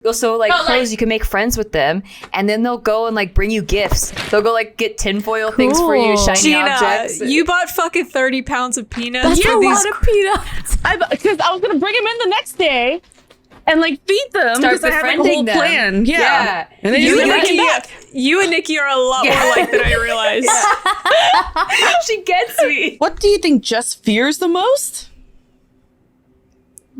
Also, like, pros, you can make friends with them, and then they'll go and, like, bring you gifts. They'll go, like, get tinfoil things for you, shiny Gina, objects. you bought fucking 30 pounds of peanuts. That's a lot of peanuts. Because I was going to bring them in the next day and, like, feed them. Start because I had, like, a whole befriending them. plan. Yeah. And then You and Nikki are a lot more alike than I realized. She gets me. What do you think Jess fears the most?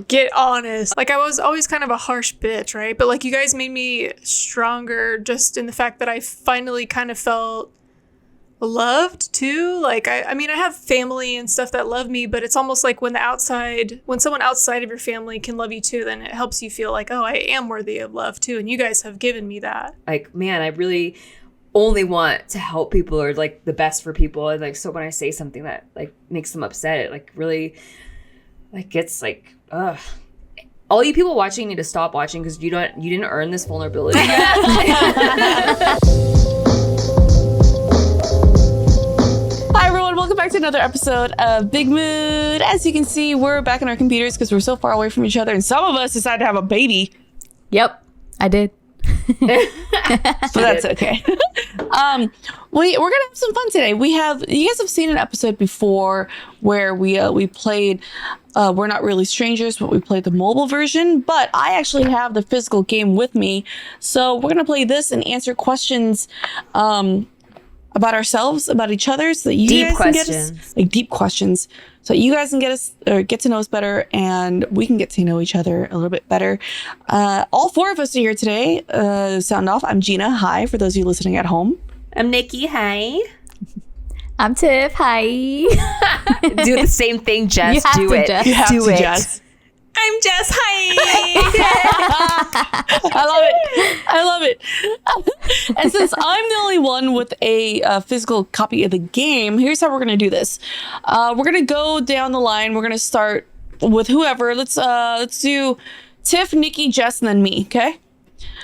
Get honest. Like, I was always kind of a harsh bitch, right? But, like, you guys made me stronger just in the fact that I finally kind of felt loved, too. Like, I mean, I have family and stuff that love me, but it's almost like when someone outside of your family can love you, too, then it helps you feel like, oh, I am worthy of love, too. And you guys have given me that. Like, man, I really only want to help people or, like, the best for people. And, like, so when I say something that, like, makes them upset, it, like, really, like, gets, like... Ugh. All you people watching need to stop watching because you didn't earn this vulnerability. Hi everyone, welcome back to another episode of Big Mood. As you can see, we're back on our computers because we're so far away from each other, and some of us decided to have a baby. Yep, I did. So that's okay. We're gonna have some fun today. You guys have seen an episode before where we played We're Not Really Strangers, but we played the mobile version. But I actually have the physical game with me, so we're gonna play this and answer questions about ourselves, about each other, so that you guys can get us, like, deep questions, so you guys can get to know us better, and we can get to know each other a little bit better. All four of us are here today. Sound off. I'm Gina. Hi, for those of you listening at home. I'm Nikki. Hi. I'm Tiff. Hi. Do the same thing, Jess. You have Do to, it. Jess. You have Do to, it. Jess. I'm Jess. Hi. I love it. And since I'm the only one with a physical copy of the game, here's how we're gonna do this. We're gonna go down the line. We're gonna start with whoever. Let's do Tiff, Nikki, Jess, and then me. Okay.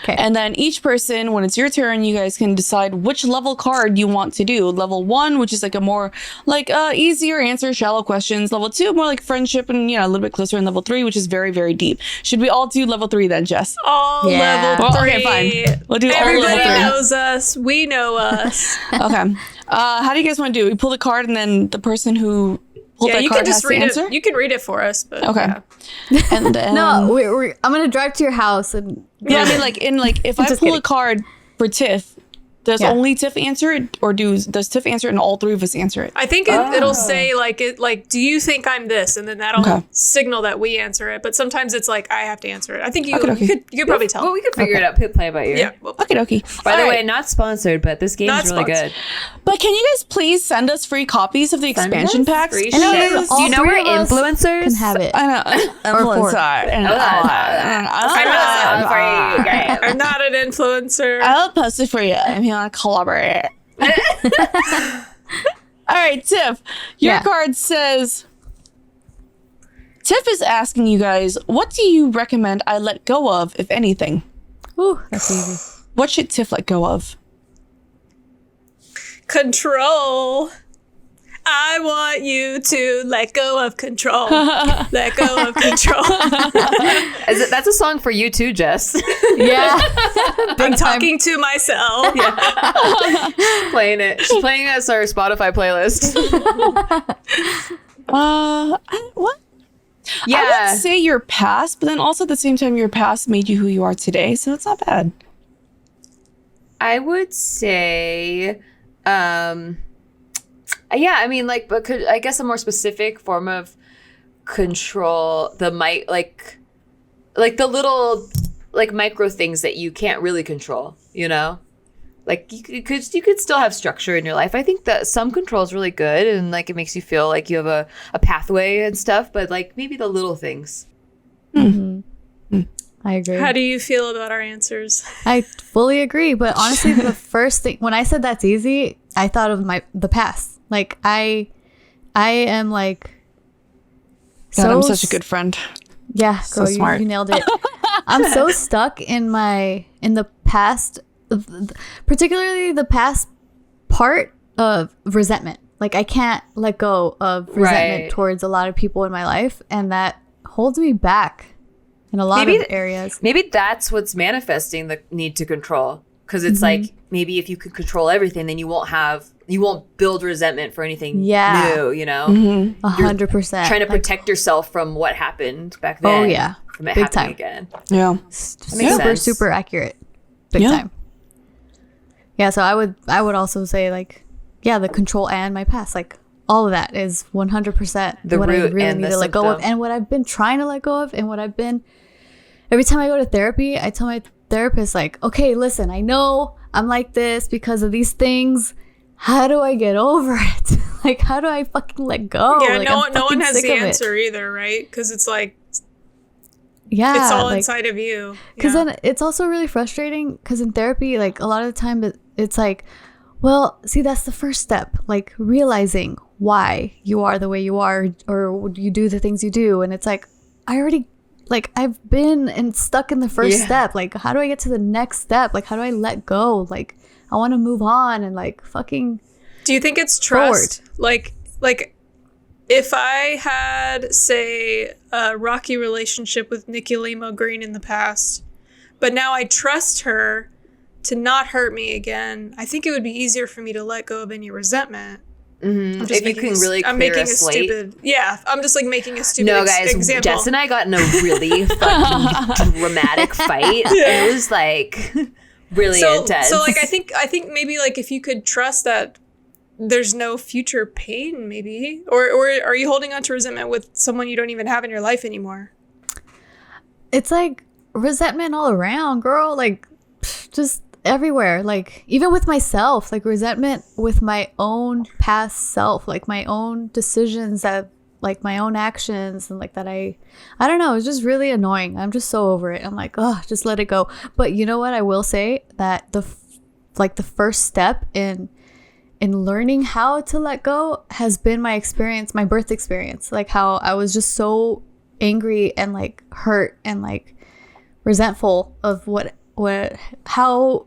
And then each person, when it's your turn, you guys can decide which level card you want to do. Level 1, which is like a more like easier answer, shallow questions. Level 2, more like friendship and, you know, a little bit closer. And level 3, which is very, very deep. Should we all do level 3 then, Jess? Level 3. Okay, fine. We'll do all Everybody level 3. knows us. We know us. Okay. How do you guys want to do? We pull the card and then the person who pulled that you card can just has to read answer? it. You can read it for us. But Okay. yeah. And then No, I'm gonna drive to your house and. yeah, I mean, like if I pull a card for Tiff, does only Tiff answer it, or does Tiff answer it and all three of us answer it? I think it'll say like, do you think I'm this? And then that'll signal that we answer it. But sometimes it's like I have to answer it. I think you could probably tell. Well, we could figure it out. Play by ear. Yeah. Well, Okay. By the way, not sponsored, but this game's really good. But can you guys please send us free copies of the expansion packs? Free I know, shit. all Do you know three we're of us influencers? Can have it. I know. Influencer. I'm not an influencer. I'll post it for you if you want to collaborate. All right, Tiff, your card says, Tiff is asking you guys, what do you recommend I let go of, if anything? Ooh, that's easy. What should Tiff let go of? Control. I want you to let go of control. Let go of control. That's a song for you too, Jess. Yeah. I'm talking to myself. She's playing it. She's playing it as our Spotify playlist. What? Yeah. I would say your past, but then also at the same time, your past made you who you are today, so it's not bad. I would say, yeah, I mean, like, but I guess a more specific form of control, the like the little, like, micro things that you can't really control, you know? Like, you could still have structure in your life. I think that some control is really good, and, like, it makes you feel like you have a pathway and stuff, but, like, maybe the little things. Mm-hmm. I agree. How do you feel about our answers? I fully agree, but honestly, the first thing when I said that's easy, I thought of the past. Like I am like. God, I'm such a good friend. Yeah, so girl, smart. You nailed it. I'm so stuck in the past, particularly the past part of resentment. Like I can't let go of resentment towards a lot of people in my life, and that holds me back. in a lot of areas. Maybe that's what's manifesting the need to control. Because it's like, maybe if you could control everything, then you won't build resentment for anything new, you know? 100%. Trying to protect yourself from what happened back then. Oh, yeah. From it Big happening time. again. Yeah. Super accurate. Big time. Yeah, so I would also say, like, yeah, the control and my past, like, all of that is 100% The what I root really and need the to let go of, symptom. and what I've been trying to let go of, and what I've been. Every time I go to therapy, I tell my therapist, like, okay, listen, I know I'm like this because of these things. How do I get over it? Like, how do I fucking let go? Yeah, like, no one has sick the of it. answer either, right? Because it's like, Yeah, it's all like, inside of you. Because Yeah. then it's also really frustrating because in therapy, like, a lot of the time it's like, well, see, that's the first step, like realizing why you are the way you are, or you do the things you do. And it's like, I've been and stuck in the first step. Like, how do I get to the next step? Like, how do I let go? Like, I want to move on and like fucking. Do you think it's trust? Like if I had, say, a rocky relationship with Nikki Limo Green in the past, but now I trust her to not hurt me again, I think it would be easier for me to let go of any resentment. Mm-hmm. I'm just If you can really I'm clear making a slate. I'm just like making a stupid No, guys, example. Jess and I got in a really fucking dramatic fight. And it was like really intense. So like I think maybe like if you could trust that there's no future pain, maybe, or are you holding on to resentment with someone you don't even have in your life anymore? It's like resentment all around, girl. Like, just everywhere. Like, even with myself, like resentment with my own past self, like my own decisions, that like my own actions, and like that I don't know, it's just really annoying. I'm just so over it. I'm like, oh, just let it go. But you know what, I will say that the first step in learning how to let go has been my experience, my birth experience. Like, how I was just so angry and like hurt and like resentful of how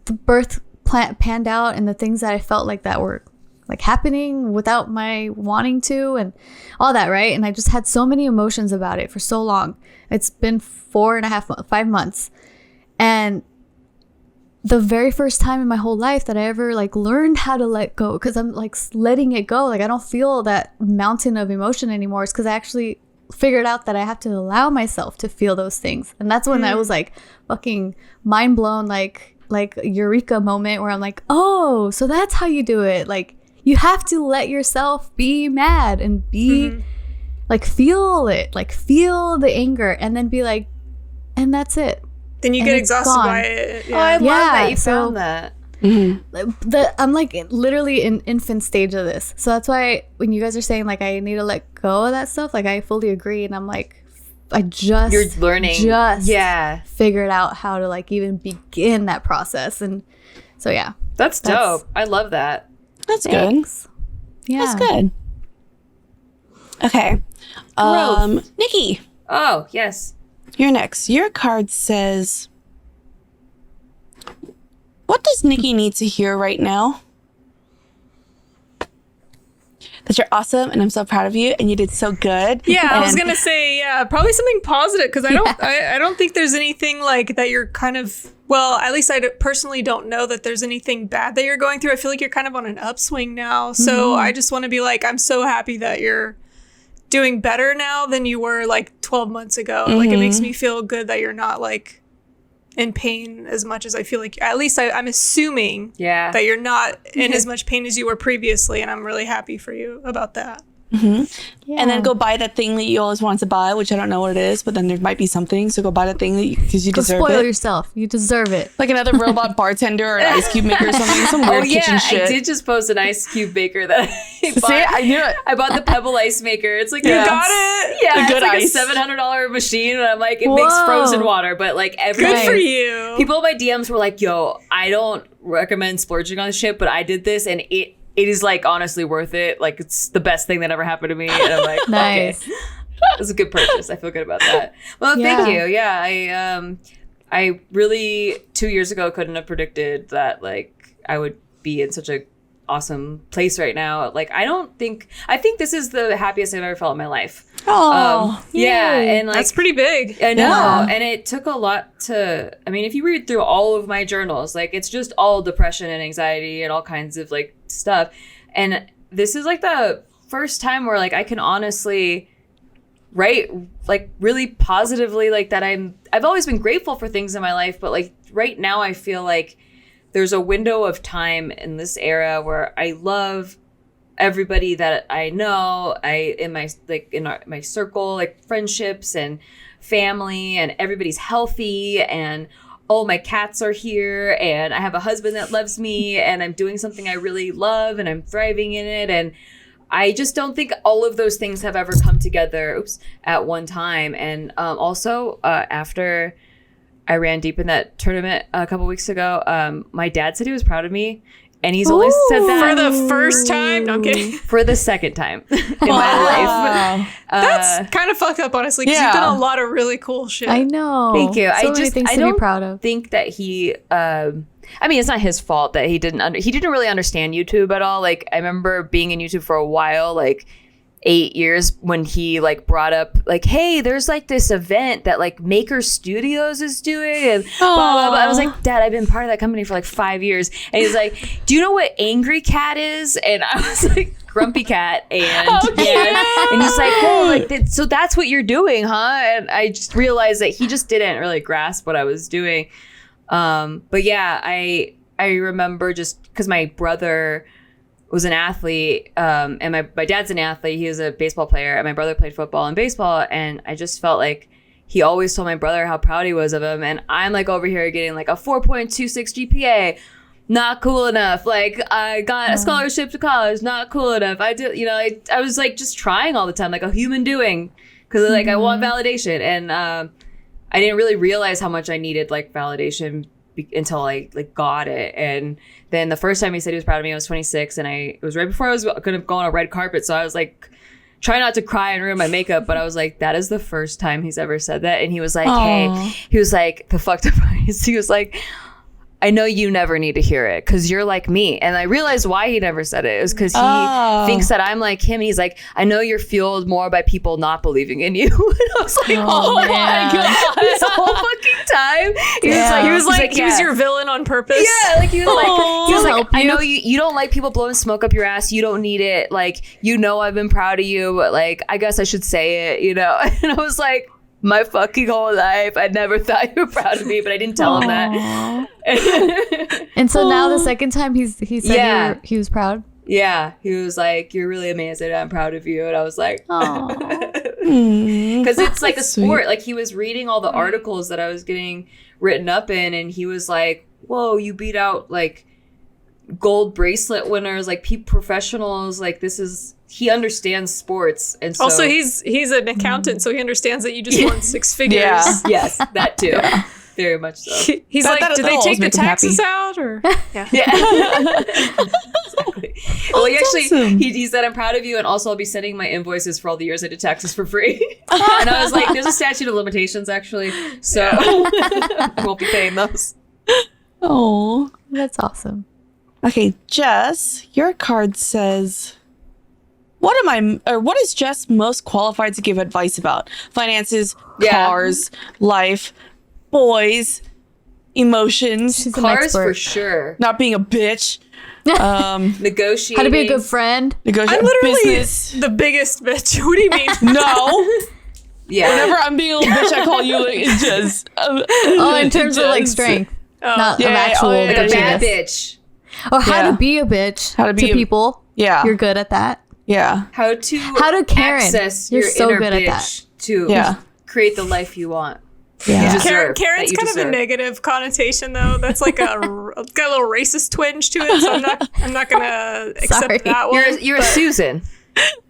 the birth panned out, and the things that I felt like that were like happening without my wanting to, and all that, right? And I just had so many emotions about it for so long. It's been 5 months, and the very first time in my whole life that I ever like learned how to let go, because I'm like letting it go. Like, I don't feel that mountain of emotion anymore. It's because I actually figured out that I have to allow myself to feel those things. And that's when I was like fucking mind blown, like eureka moment, where I'm like, oh, so that's how you do it. Like, you have to let yourself be mad and be like, feel it, like feel the anger, and then be like, and that's it. Then you And get it's exhausted gone. by it. Oh, I love that you so- found that. I'm like literally in infant stage of this. So that's why when you guys are saying like I need to let go of that stuff, like I fully agree. And I'm like, I just You're learning. figured out how to like even begin that process. And so yeah, That's dope. I love that. That's thanks. Yeah, good. That's good. Okay. Nikki, Oh, yes. you're next. Your card says, what does Nikki need to hear right now? That you're awesome, and I'm so proud of you, and you did so good. Yeah, I was And- gonna say, probably something positive, because I don't think there's anything like that you're kind of, well, at least I personally don't know that there's anything bad that you're going through. I feel like you're kind of on an upswing now. So I just want to be like, I'm so happy that you're doing better now than you were like 12 months ago. Like, it makes me feel good that you're not like in pain as much as I feel like, at least I'm assuming Yeah. that you're not in as much pain as you were previously. And I'm really happy for you about that. Yeah. And then go buy that thing that you always wanted to buy, which I don't know what it is, but then there might be something. So go buy that thing because you Go deserve spoil it. yourself. You deserve it. Like another robot bartender or an ice cube maker or something. Some weird Oh yeah, kitchen shit. I did just post an ice cube maker that I bought. See, I knew it. I bought the Pebble ice maker. It's like You got it? Yeah, The it's good like ice. a $700 machine, and I'm like, it makes Whoa. frozen water, but like every Good for you. people in my DMs were like, "Yo, I don't recommend splurging on this shit, but I did this, and it is like honestly worth it. Like, it's the best thing that ever happened to me." And I'm like, Nice. okay. It was a good purchase. I feel good about that. Well, thank Yeah. you. Yeah, I really 2 years ago couldn't have predicted that like I would be in such a awesome place right now. Like, I think this is the happiest I've ever felt in my life. Oh, yeah. And like, That's pretty big. I know. Yeah. And it took a lot I mean, if you read through all of my journals, like it's just all depression and anxiety and all kinds of like stuff. And this is like the first time where like I can honestly write like really positively, like that I've always been grateful for things in my life, but like right now I feel like there's a window of time in this era where I love everybody that I know, in my circle, like friendships and family, and everybody's healthy, and all my cats are here, and I have a husband that loves me, and I'm doing something I really love, and I'm thriving in it. And I just don't think all of those things have ever come together at one time. And also after I ran deep in that tournament a couple weeks ago, my dad said he was proud of me. And he's always said that. For the first time? No, I'm kidding. For the second time in my life. That's kind of fucked up, honestly, because you've done a lot of really cool shit. I know. Thank you. So many things to be proud of. Think that he... I mean, it's not his fault that he didn't really understand YouTube at all. Like, I remember being in YouTube for a while, like 8 years, when he like brought up like, hey, there's like this event that like Maker Studios is doing, and blah, blah, blah. I was like, Dad, I've been part of that company for like 5 years. And he's like, do you know what Angry Cat is? And I was like, Grumpy Cat. And and he's like, oh, like so that's what you're doing, huh? And I just realized that he just didn't really grasp what I was doing. But yeah, I remember just because my brother was an athlete, and my dad's an athlete. He was a baseball player, and my brother played football and baseball. And I just felt like he always told my brother how proud he was of him. And I'm like over here getting like a 4.26 GPA. Not cool enough. Like, I got a scholarship to college. Not cool enough. I did, I was like just trying all the time, like a human doing, because like I want validation. And I didn't really realize how much I needed like validation until I like got it. And then the first time he said he was proud of me, I was 26, and it was right before I was going to go on a red carpet. So I was like, try not to cry and ruin my makeup, but I was like, that is the first time he's ever said that. And he was like, hey, he was like, the fucked up part is, he was like, I know you never need to hear it because you're like me. And I realized why he never said it. It was because he thinks that I'm like him. He's like, I know you're fueled more by people not believing in you. And I was like, oh my God. This whole fucking time. He was like, he was your villain on purpose. Yeah, like he was like, I know you don't like people blowing smoke up your ass. You don't need it. Like, I've been proud of you, but like, I guess I should say it, And I was like, my fucking whole life, I never thought you were proud of me, but I didn't tell him that. And so now the second time he said he was proud. Yeah, he was like, you're really amazing. I'm proud of you. And I was like, because it's like a sport. Like, he was reading all the articles that I was getting written up in, and he was like, whoa, you beat out like gold bracelet winners, like professionals. Like, he understands sports. And so also he's an accountant, so he understands that you just won 6 figures. Yeah. Yes, that too. Yeah. Very much so. He's like, did they take the taxes out? Or exactly. Well, he said, I'm proud of you, and also I'll be sending my invoices for all the years I did taxes for free. And I was like, there's a statute of limitations, actually, so I won't be paying those. Oh, that's awesome. Okay, Jess, your card says, what is Jess most qualified to give advice about? Finances, cars, life, boys, emotions. She's cars for sure. Not being a bitch. Negotiating. How to be a good friend. I'm literally the biggest bitch. What do you mean? No. Yeah. Whenever I'm being a little bitch, I call you like Jess. In terms of like strength. Not of actual like a bad bitch. Or how to be a bitch to people. Yeah. You're good at that. Yeah. How to Karen. access You're your so inner good bitch at that. to create the life you want. Yeah. Karen's kind of a negative connotation, though. That's like got a little racist twinge to it, so I'm not gonna accept that one. You're a Susan.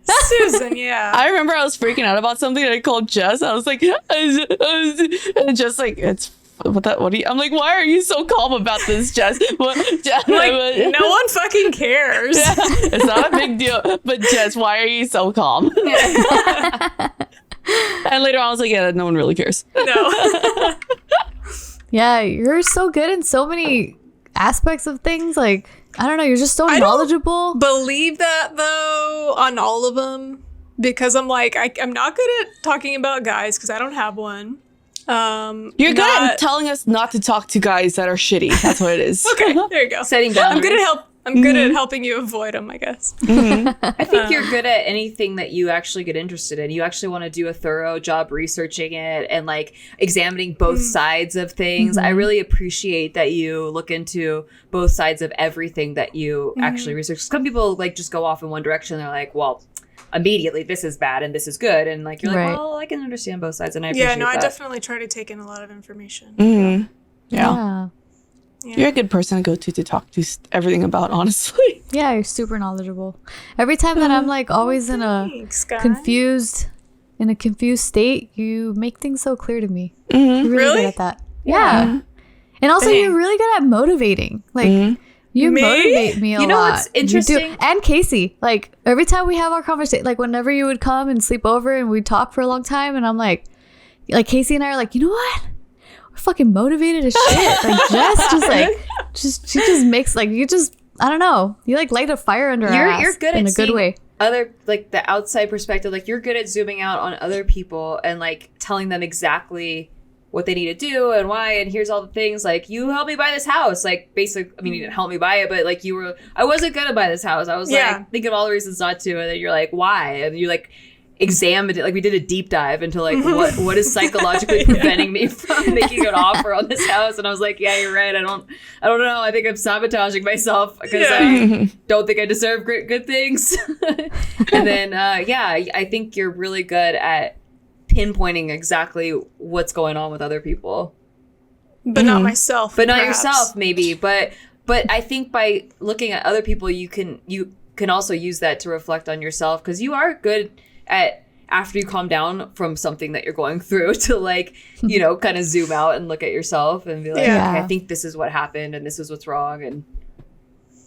Susan, yeah. I remember I was freaking out about something and I called Jess. I was like, and just like, it's what do you? I'm like, why are you so calm about this, Jess? What, Jess? Like, no one fucking cares. Yeah, it's not a big deal. But Jess, why are you so calm? And later on, I was like, yeah, no one really cares. No. Yeah, you're so good in so many aspects of things. Like, I don't know, you're just so knowledgeable. Believe that though on all of them, because I'm like, I'm not good at talking about guys because I don't have one. You're good at telling us not to talk to guys that are shitty. That's what it is. Okay, there you go. Setting boundaries. I'm good at helping you avoid them, I guess. I think you're good at anything that you actually get interested in. You actually want to do a thorough job researching it and like examining both sides of things. I really appreciate that you look into both sides of everything that you actually research. Some people like just go off in one direction. They're like, well, immediately this is bad and this is good. And like, you're like, well, I can understand both sides. And I appreciate that. I definitely try to take in a lot of information. Yeah. You're a good person to go to talk to everything about, honestly. Yeah, you're super knowledgeable. Every time that I'm like always in a confused state, you make things so clear to me. You're really good at that. Yeah. And also you're really good at motivating. Like you motivate me a lot. You know what's interesting? And Casey, like every time we have our conversation, like whenever you would come and sleep over and we'd talk for a long time, and I'm like Casey and I are like, you know what? We're fucking motivated as shit. Like Jess she just makes like, you just, I don't know, you like light a fire under our ass. You're good in at a good way. Other like the outside perspective. Like you're good at zooming out on other people and like telling them exactly what they need to do and why, and here's all the things. Like, you helped me buy this house. Like, basically, I mean, you didn't help me buy it, but like I wasn't gonna buy this house. I was like thinking of all the reasons not to, and then you're like, why? And you like examined it. Like, we did a deep dive into like what is psychologically preventing me from making an offer on this house. And I was like, yeah, you're right. I don't know. I think I'm sabotaging myself because I don't think I deserve good things. And then I think you're really good at pinpointing exactly what's going on with other people, but not myself, but not yourself, maybe. But I think by looking at other people, you can also use that to reflect on yourself, because you are good at, after you calm down from something that you're going through, to like, kind of zoom out and look at yourself and be like, okay, I think this is what happened and this is what's wrong. And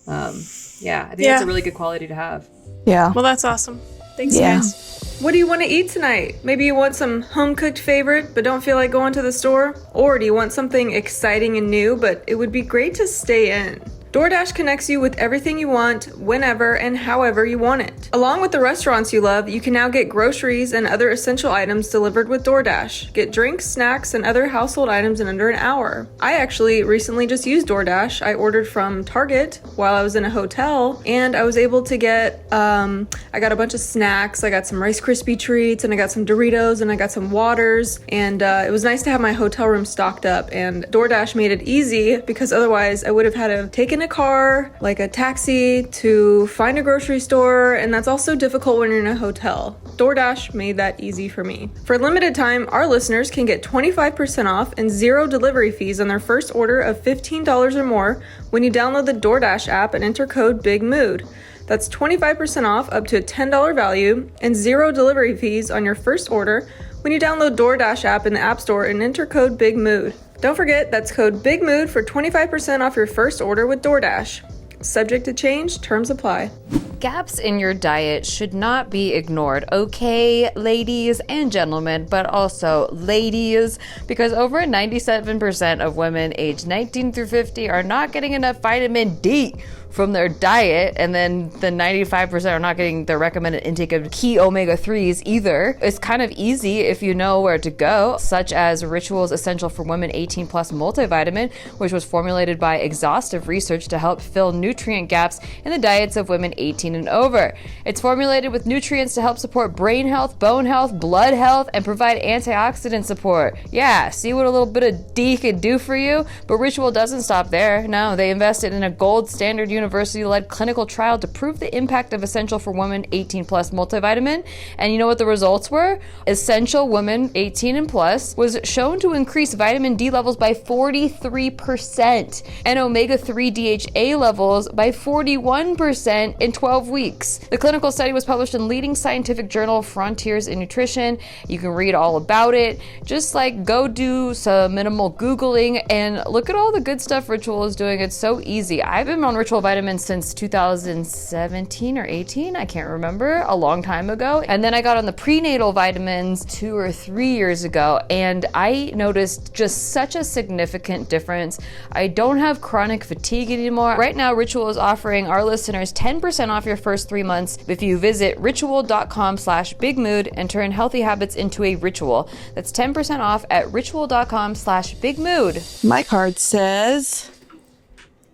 I think that's a really good quality to have. Yeah. Well, that's awesome. Thanks, guys. What do you want to eat tonight? Maybe you want some home-cooked favorite, but don't feel like going to the store? Or do you want something exciting and new, but it would be great to stay in? DoorDash connects you with everything you want, whenever and however you want it. Along with the restaurants you love, you can now get groceries and other essential items delivered with DoorDash. Get drinks, snacks, and other household items in under an hour. I actually recently just used DoorDash. I ordered from Target while I was in a hotel, and I was able to get, I got a bunch of snacks. I got some Rice Krispie treats, and I got some Doritos, and I got some waters, and it was nice to have my hotel room stocked up, and DoorDash made it easy, because otherwise I would have had to take in a car, like a taxi, to find a grocery store, and that's also difficult when you're in a hotel. DoorDash made that easy for me. For a limited time, our listeners can get 25% off and 0 delivery fees on their first order of $15 or more when you download the DoorDash app and enter code BIGMOOD. That's 25% off up to a $10 value and 0 delivery fees on your first order when you download DoorDash app in the App Store and enter code BIGMOOD. Don't forget, that's code BIGMOOD for 25% off your first order with DoorDash. Subject to change, terms apply. Gaps in your diet should not be ignored, okay, ladies and gentlemen, but also ladies, because over 97% of women aged 19 through 50 are not getting enough vitamin D from their diet, and then the 95% are not getting the recommended intake of key omega-3s either. It's kind of easy if you know where to go, such as Ritual's Essential for Women 18 Plus multivitamin, which was formulated by exhaustive research to help fill nutrient gaps in the diets of women 18 and over. It's formulated with nutrients to help support brain health, bone health, blood health, and provide antioxidant support. Yeah, see what a little bit of D could do for you? But Ritual doesn't stop there. No, they invested in a gold standard university-led clinical trial to prove the impact of Essential for Women 18 Plus multivitamin. And you know what the results were? Essential Women 18 and Plus was shown to increase vitamin D levels by 43% and omega-3 DHA levels by 41% in 12 12 weeks. The clinical study was published in leading scientific journal Frontiers in Nutrition. You can read all about it. Just like go do some minimal Googling and look at all the good stuff Ritual is doing. It's so easy. I've been on Ritual vitamins since 2017 or 18. I can't remember, a long time ago. And then I got on the prenatal vitamins 2 or 3 years ago, and I noticed just such a significant difference. I don't have chronic fatigue anymore. Right now, Ritual is offering our listeners 10% off your first 3 months if you visit ritual.com/bigmood and turn healthy habits into a ritual. That's 10% off at ritual.com/bigmood. My card says,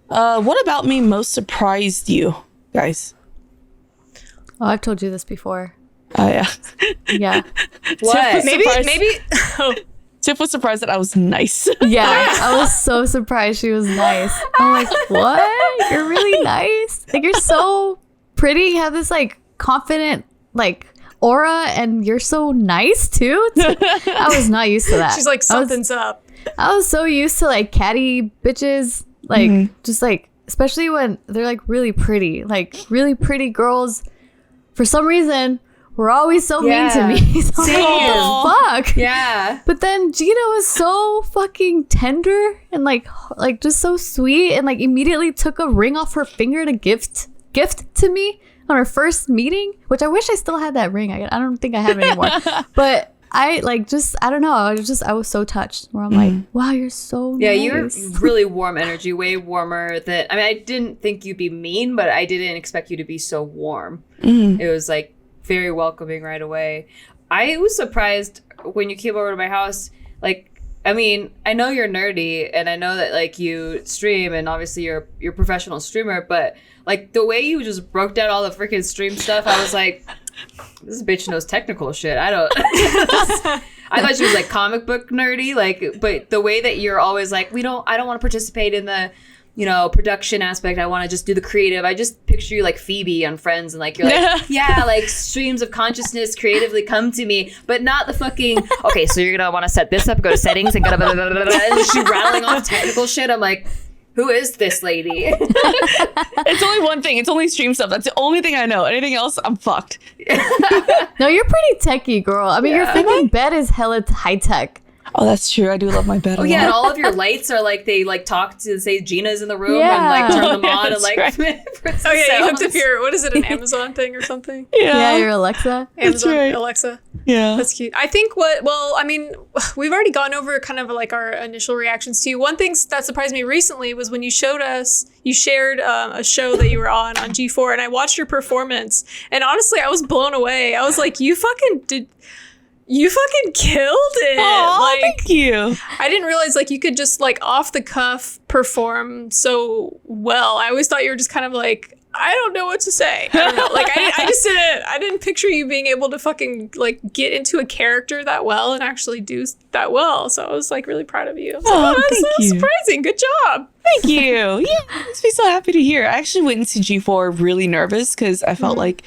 what about me most surprised you, guys? Oh, I've told you this before. Oh, yeah. Yeah. What? Maybe. Oh, Tiff was surprised that I was nice. Yeah. I was so surprised she was nice. I'm like, what? You're really nice. Like, you're so pretty. You have this like confident like aura, and you're so nice too. I was not used to that. she's like, something's up. I was so used to like catty bitches, like just like, especially when they're like really pretty girls. For some reason, were always so mean to me. So I'm like, what the fuck? Yeah. But then Gina was so fucking tender and like just so sweet, and like immediately took a ring off her finger to gift to me on our first meeting, which I wish I still had that ring. I don't think I have it anymore. But I like just, I don't know. I was so touched where I'm like, wow, you're so Yeah, nice. you're really warm energy, way warmer than, I mean, I didn't think you'd be mean, but I didn't expect you to be so warm. It was like very welcoming right away. I was surprised when you came over to my house. Like, I mean, I know you're nerdy and I know that like you stream and obviously you're a professional streamer, but like the way you just broke down all the freaking stream stuff, I was like, this bitch knows technical shit. I don't. I thought she was like comic book nerdy, like, but the way that you're always like, I don't want to participate in the, production aspect. I want to just do the creative. I just picture you like Phoebe on Friends, and like you're like, yeah, like streams of consciousness creatively come to me, but not the fucking. Okay, so you're gonna want to set this up, go to settings, and and she rattling off technical shit. I'm like, who is this lady? It's only one thing. It's only stream stuff. That's the only thing I know. Anything else, I'm fucked. No, you're pretty techie, girl. I mean, your freaking bed is hella high tech. Oh, that's true. I do love my bed a lot. Yeah, and all of your lights are like, they like talk to say Gina's in the room and like turn them on and like. Right. Oh yeah, you hooked up your, what is it, an Amazon thing or something? Yeah, your Alexa. Amazon right. Alexa. Yeah. That's cute. I think we've already gone over kind of like our initial reactions to you. One thing that surprised me recently was when you shared a show that you were on G4, and I watched your performance, and honestly, I was blown away. I was like, you fucking killed it. Oh, like, thank you. I didn't realize like you could just like off the cuff perform so well. I always thought you were just kind of like, I don't know what to say. I don't know. Like I didn't picture you being able to fucking like get into a character that well and actually do that well. So I was like really proud of you. I was like, that's thank so you. surprising. Good job. Thank you. Yeah, makes me so happy to hear. I actually went into G4 really nervous because I felt like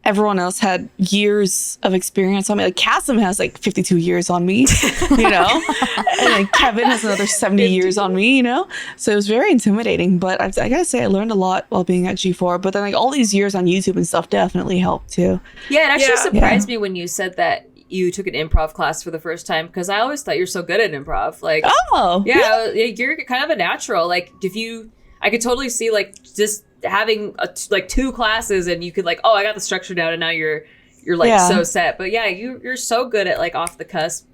everyone else had years of experience on me. Like Kasim has like 52 years on me, and like Kevin has another 70 years on me, So it was very intimidating, but I gotta say I learned a lot while being at G4, but then like all these years on YouTube and stuff definitely helped too. Yeah, it actually surprised me when you said that you took an improv class for the first time, because I always thought you're so good at improv. Like, you're kind of a natural. Like I could totally see like just having like 2 classes and you could like, I got the structure down, and now you're like so set. But yeah, you're so good at like off the cusp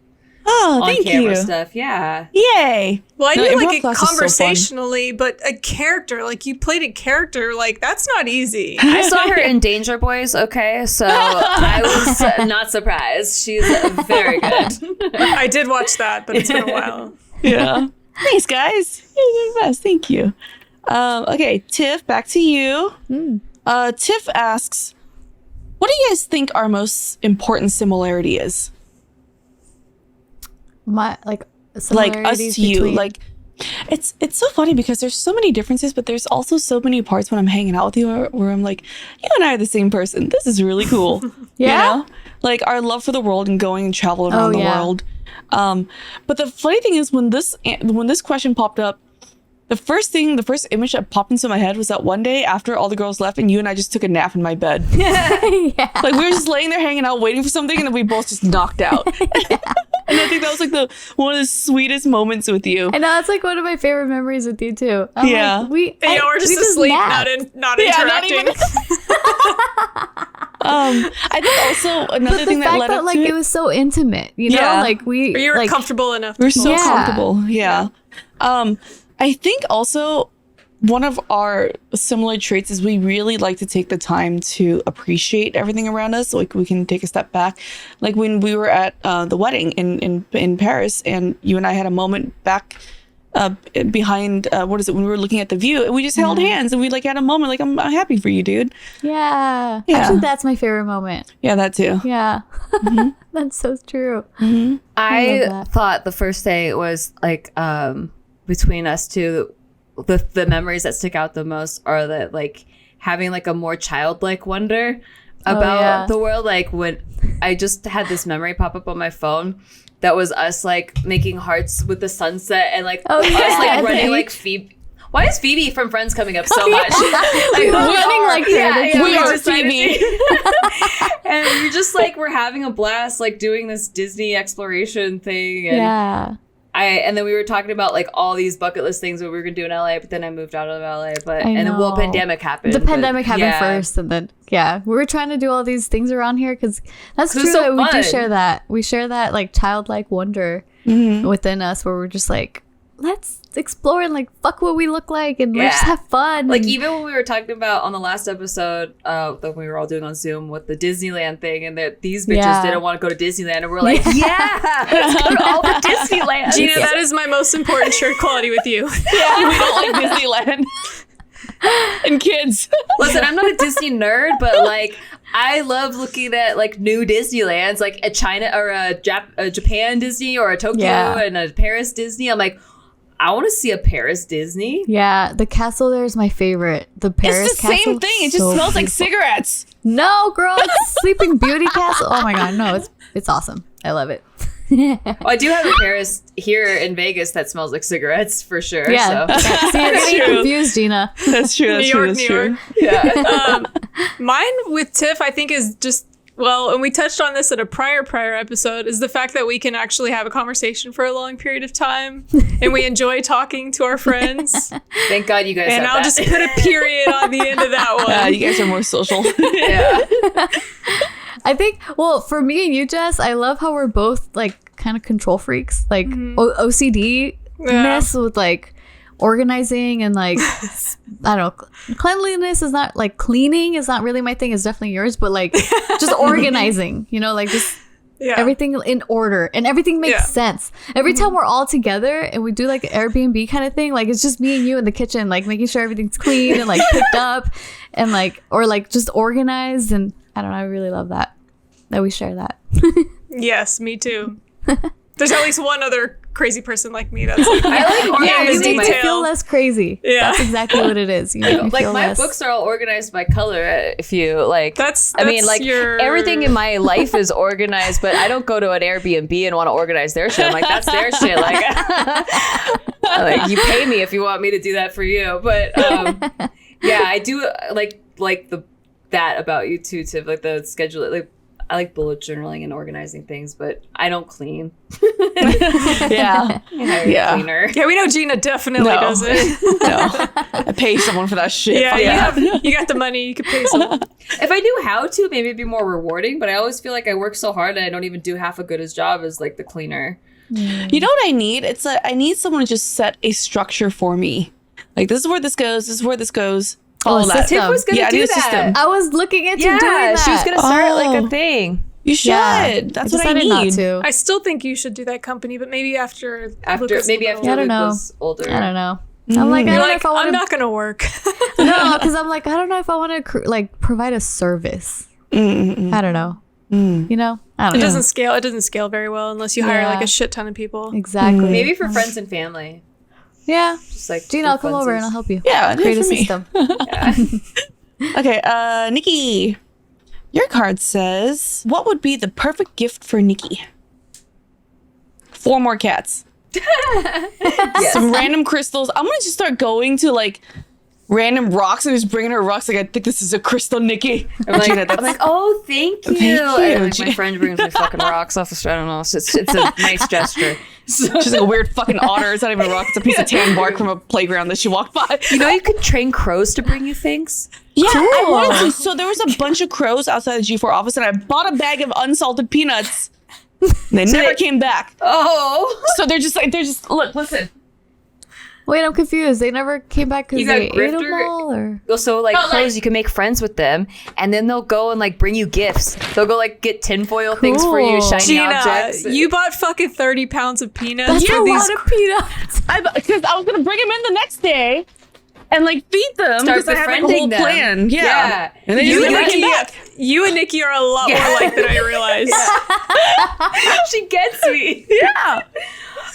on camera stuff. Yeah. Yay. Well, I knew like improv it class is so conversationally, but a character, like you played a character, like that's not easy. I saw her in Danger Boys, okay? So I was not surprised. She's very good. I did watch that, but it's been a while. Yeah. Thanks, guys. You're the best. Thank you. Okay, Tiff, back to you. Tiff asks, what do you guys think our most important similarity is? Like us to you. Like, it's so funny because there's so many differences, but there's also so many parts when I'm hanging out with you where I'm like, you and I are the same person. This is really cool. Yeah. Like our love for the world and going and traveling around the world. But the funny thing is when this question popped up, the first image that popped into my head was that one day after all the girls left and you and I just took a nap in my bed. Yeah. Like we were just laying there hanging out waiting for something and then we both just knocked out. And I think that was like one of the sweetest moments with you. I know, that's like one of my favorite memories with you too. Yeah. Like, we're just asleep, napped. not Yeah, not interacting. even- I think also another But thing the that fact led that up like to it was so intimate, you know, Yeah. like we Or you were like, comfortable enough. we're so Yeah. comfortable. Yeah. I think also one of our similar traits is we really like to take the time to appreciate everything around us. Like we can take a step back. Like when we were at the wedding in Paris and you and I had a moment back behind when we were looking at the view and we just held hands and we like had a moment like I'm happy for you, dude. yeah. Yeah. Actually, that's my favorite moment. Yeah, that too. Yeah. That's so true. love I that. thought the first day was like between us two, the memories that stick out the most are that like having like a more childlike wonder about yeah. the world. Like when I just had this memory pop up on my phone that was us like making hearts with the sunset and like Oh, us yeah, like running thanks. like Phoebe. Why is Phoebe from Friends coming up so much? We were running like that. We are decided Phoebe. to- and we're just like we're having a blast like doing this Disney exploration thing and Yeah. and then we were talking about like all these bucket list things that we were gonna do in LA, but then I moved out of LA. But I and then know. pandemic happened. The but pandemic happened yeah. first, and then we were trying to do all these things around here because that's 'Cause true. it's so That we do fun. share that. We share that like childlike wonder within us, where we're just like, let's explore and like fuck what we look like, and let's just Yeah. have fun. Like and- even when we were talking about on the last episode that we were all doing on Zoom with the Disneyland thing, and that these bitches Yeah. didn't want to go to Disneyland, and we're like, yeah, let's go to all the Disneyland. Gina, that is my most important shared quality with you. Yeah, we don't like Disneyland. And kids. Listen, I'm not a Disney nerd, but like I love looking at like new Disneylands, like a China or a Japan Disney or a Tokyo Yeah. and a Paris Disney. I'm like, I want to see a Paris Disney. yeah, the castle there is my favorite. The Paris It's the castle. same thing. It just so smells like beautiful. cigarettes. No, girl, it's Sleeping Beauty Castle. Oh my god, no, it's awesome. I love it. Well, I do have a Paris here in Vegas that smells like cigarettes for sure. Yeah. So. See, you're getting true. confused, Gina. That's true. That's New true. York, That's New true. York. Yeah. Mine with Tiff, I think, is just, well, and we touched on this at a prior episode, is the fact that we can actually have a conversation for a long period of time and we enjoy talking to our friends. Thank God you guys And have I'll that. just put a period on the end of that one. You guys are more social. Yeah. I think, well, for me and you, Jess, I love how we're both like kind of control freaks, like OCD-ness with like organizing and like, I don't know, cleanliness is not like cleaning is not really my thing. It's definitely yours, but like just organizing, you know, like just Yeah. everything in order and everything makes Yeah. sense. Every time we're all together and we do like an Airbnb kind of thing, like it's just me and you in the kitchen, like making sure everything's clean and like picked up and like, or like just organized. And I don't know, I really love that we share that. Yes, me too. There's at least one other crazy person like me that's like, I like Yeah, you organizing make my me detail. feel less crazy. Yeah. That's exactly what it is. You make me like feel my less. books are all organized by color. If you like, I mean, that's like your- everything in my life is organized, but I don't go to an Airbnb and want to organize their shit. I'm like, that's their shit. Like, like you pay me if you want me to do that for you. But yeah, I do like that about you too, Tiff. Like the schedule, like. I like bullet journaling and organizing things, but I don't clean. Yeah. Yeah. Cleaner. Yeah, we know Gina definitely No. does it. No. I pay someone for that shit. Yeah, Fuck you got the money, you could pay someone. If I knew how to, maybe it'd be more rewarding. But I always feel like I work so hard and I don't even do half a good as job as like the cleaner. You know what I need? I need someone to just set a structure for me. Like, this is where this goes. This is where this goes. All that. system. Tiff was gonna Yeah, I do need a that. system. I was looking at you doing Yeah, that. she was gonna start like Oh. a thing. You should. Yeah. That's what I decided need. not to. I still think you should do that company, but maybe after After Lucas maybe a after little- I don't Luke know. was older. I don't know. I'm like, I You're don't know like, if I want I'm to. not gonna work. No, because I'm like, I don't know if I want to like provide a service. I don't know. You know, I don't It know. doesn't scale. It doesn't scale very well unless you hire Yeah. like a shit ton of people. Exactly. Maybe for friends and family. Yeah. Just like Gina, for I'll come over funsies. and I'll help you. Yeah, do it Create a for me. system. Yeah. Okay, Nikki. Your card says, what would be the perfect gift for Nikki? 4 more cats. some random crystals. I'm gonna just start going to like random rocks and just bringing her rocks. Like, I think this is a crystal, Nikki. I'm like, oh, thank you. Thank you. And like, my friend brings me fucking rocks off the street. I don't know. It's a nice gesture. She's like a weird fucking otter. It's not even a rock. It's a piece of tan bark from a playground that she walked by. You know, you can train crows to bring you things. Yeah, I wanted to. So there was a bunch of crows outside the G4 office, and I bought a bag of unsalted peanuts. They never came back. Oh. So they're just look, listen. Wait, I'm confused. They never came back because You got they ate them grifter? all? Or? So like crows, you can make friends with them, and then they'll go and like bring you gifts. They'll go like get tinfoil things for you, Cool. shiny Gina, objects. you bought fucking 30 pounds of peanuts That's for a these. lot of peanuts. Because I was gonna bring them in the next day and like feed them. Start because I had like a befriending whole them. plan. Yeah. Yeah. And then You you and, never came Nikki, back. you and Nikki are a lot more alike than I realized. She gets me. Yeah.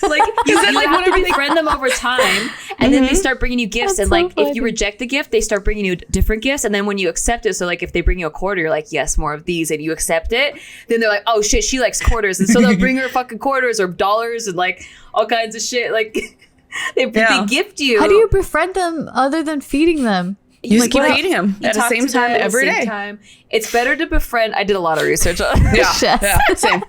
Like you then, like, have to whenever they- befriend them over time, and then they start bringing you gifts. That's and so like if funny. you reject the gift, they start bringing you different gifts. And then when you accept it, so like if they bring you a quarter, you're like, yes, more of these, and you accept it. Then they're like, oh shit, she likes quarters, and so they'll bring her fucking quarters or dollars and like all kinds of shit. Like they gift you. How do you befriend them other than feeding them? You just Like, keep what- feeding him You at the talk same to them time at the every same day. time. It's better to befriend. I did a lot of research on Yes. Yeah, same.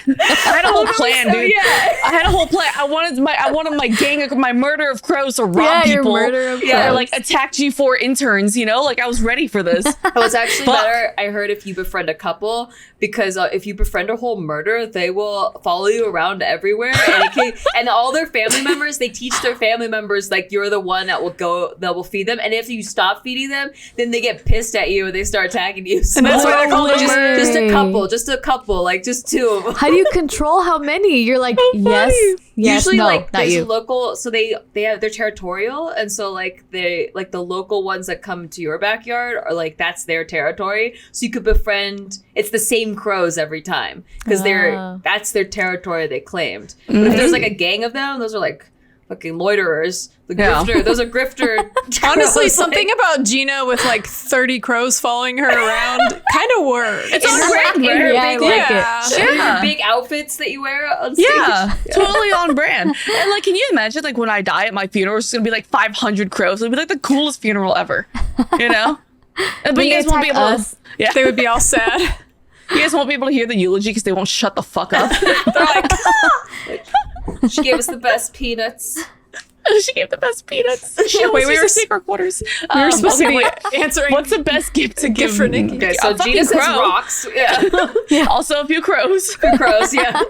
I had a whole plan, dude. Yeah. I had a whole plan. I wanted my gang of my murder of crows to rob Yeah, your people. murder of Yeah, or crows. like attack G4 interns, you know? Like I was ready for this. It was actually Fuck. better, I heard, if you befriend a couple, because if you befriend a whole murder, they will follow you around everywhere. And all their family members, they teach their family members, like, you're the one that will feed them. And if you stop feeding them, then they get pissed at you and they start attacking you. So And that's why they're called No just way. a couple, like just two of them. How do you control how many? You're like, yes, Usually, no, like, not there's you. local, so they have, they're territorial, and so like the local ones that come to your backyard are like, that's their territory. So you could befriend. It's the same crows every time because that's their territory they claimed. But if there's like a gang of them, those are like fucking loiterers. Those are grifter. Honestly, crows, something like, about Gina with like 30 crows following her around kind of works. It's on on brand, brand, right? Yeah, I like Yeah. it. Your Yeah. big outfits that you wear on stage. Yeah, totally on brand. And like, can you imagine like when I die at my funeral, it's gonna be like 500 crows. It'll be like the coolest funeral ever, you know? But When you they guys won't be attack able. us. Yeah, They would be all sad. you guys won't be able to hear the eulogy because they won't shut the fuck up. They're like, She gave us the best peanuts. She gave the best peanuts. She always Wait, we used were to secret quarters. we were supposed to be wait. answering. What's the best gift to give for Nikki? Okay, A so fucking Gina says crow. rocks. Yeah, Also, a few crows. crows. Yeah.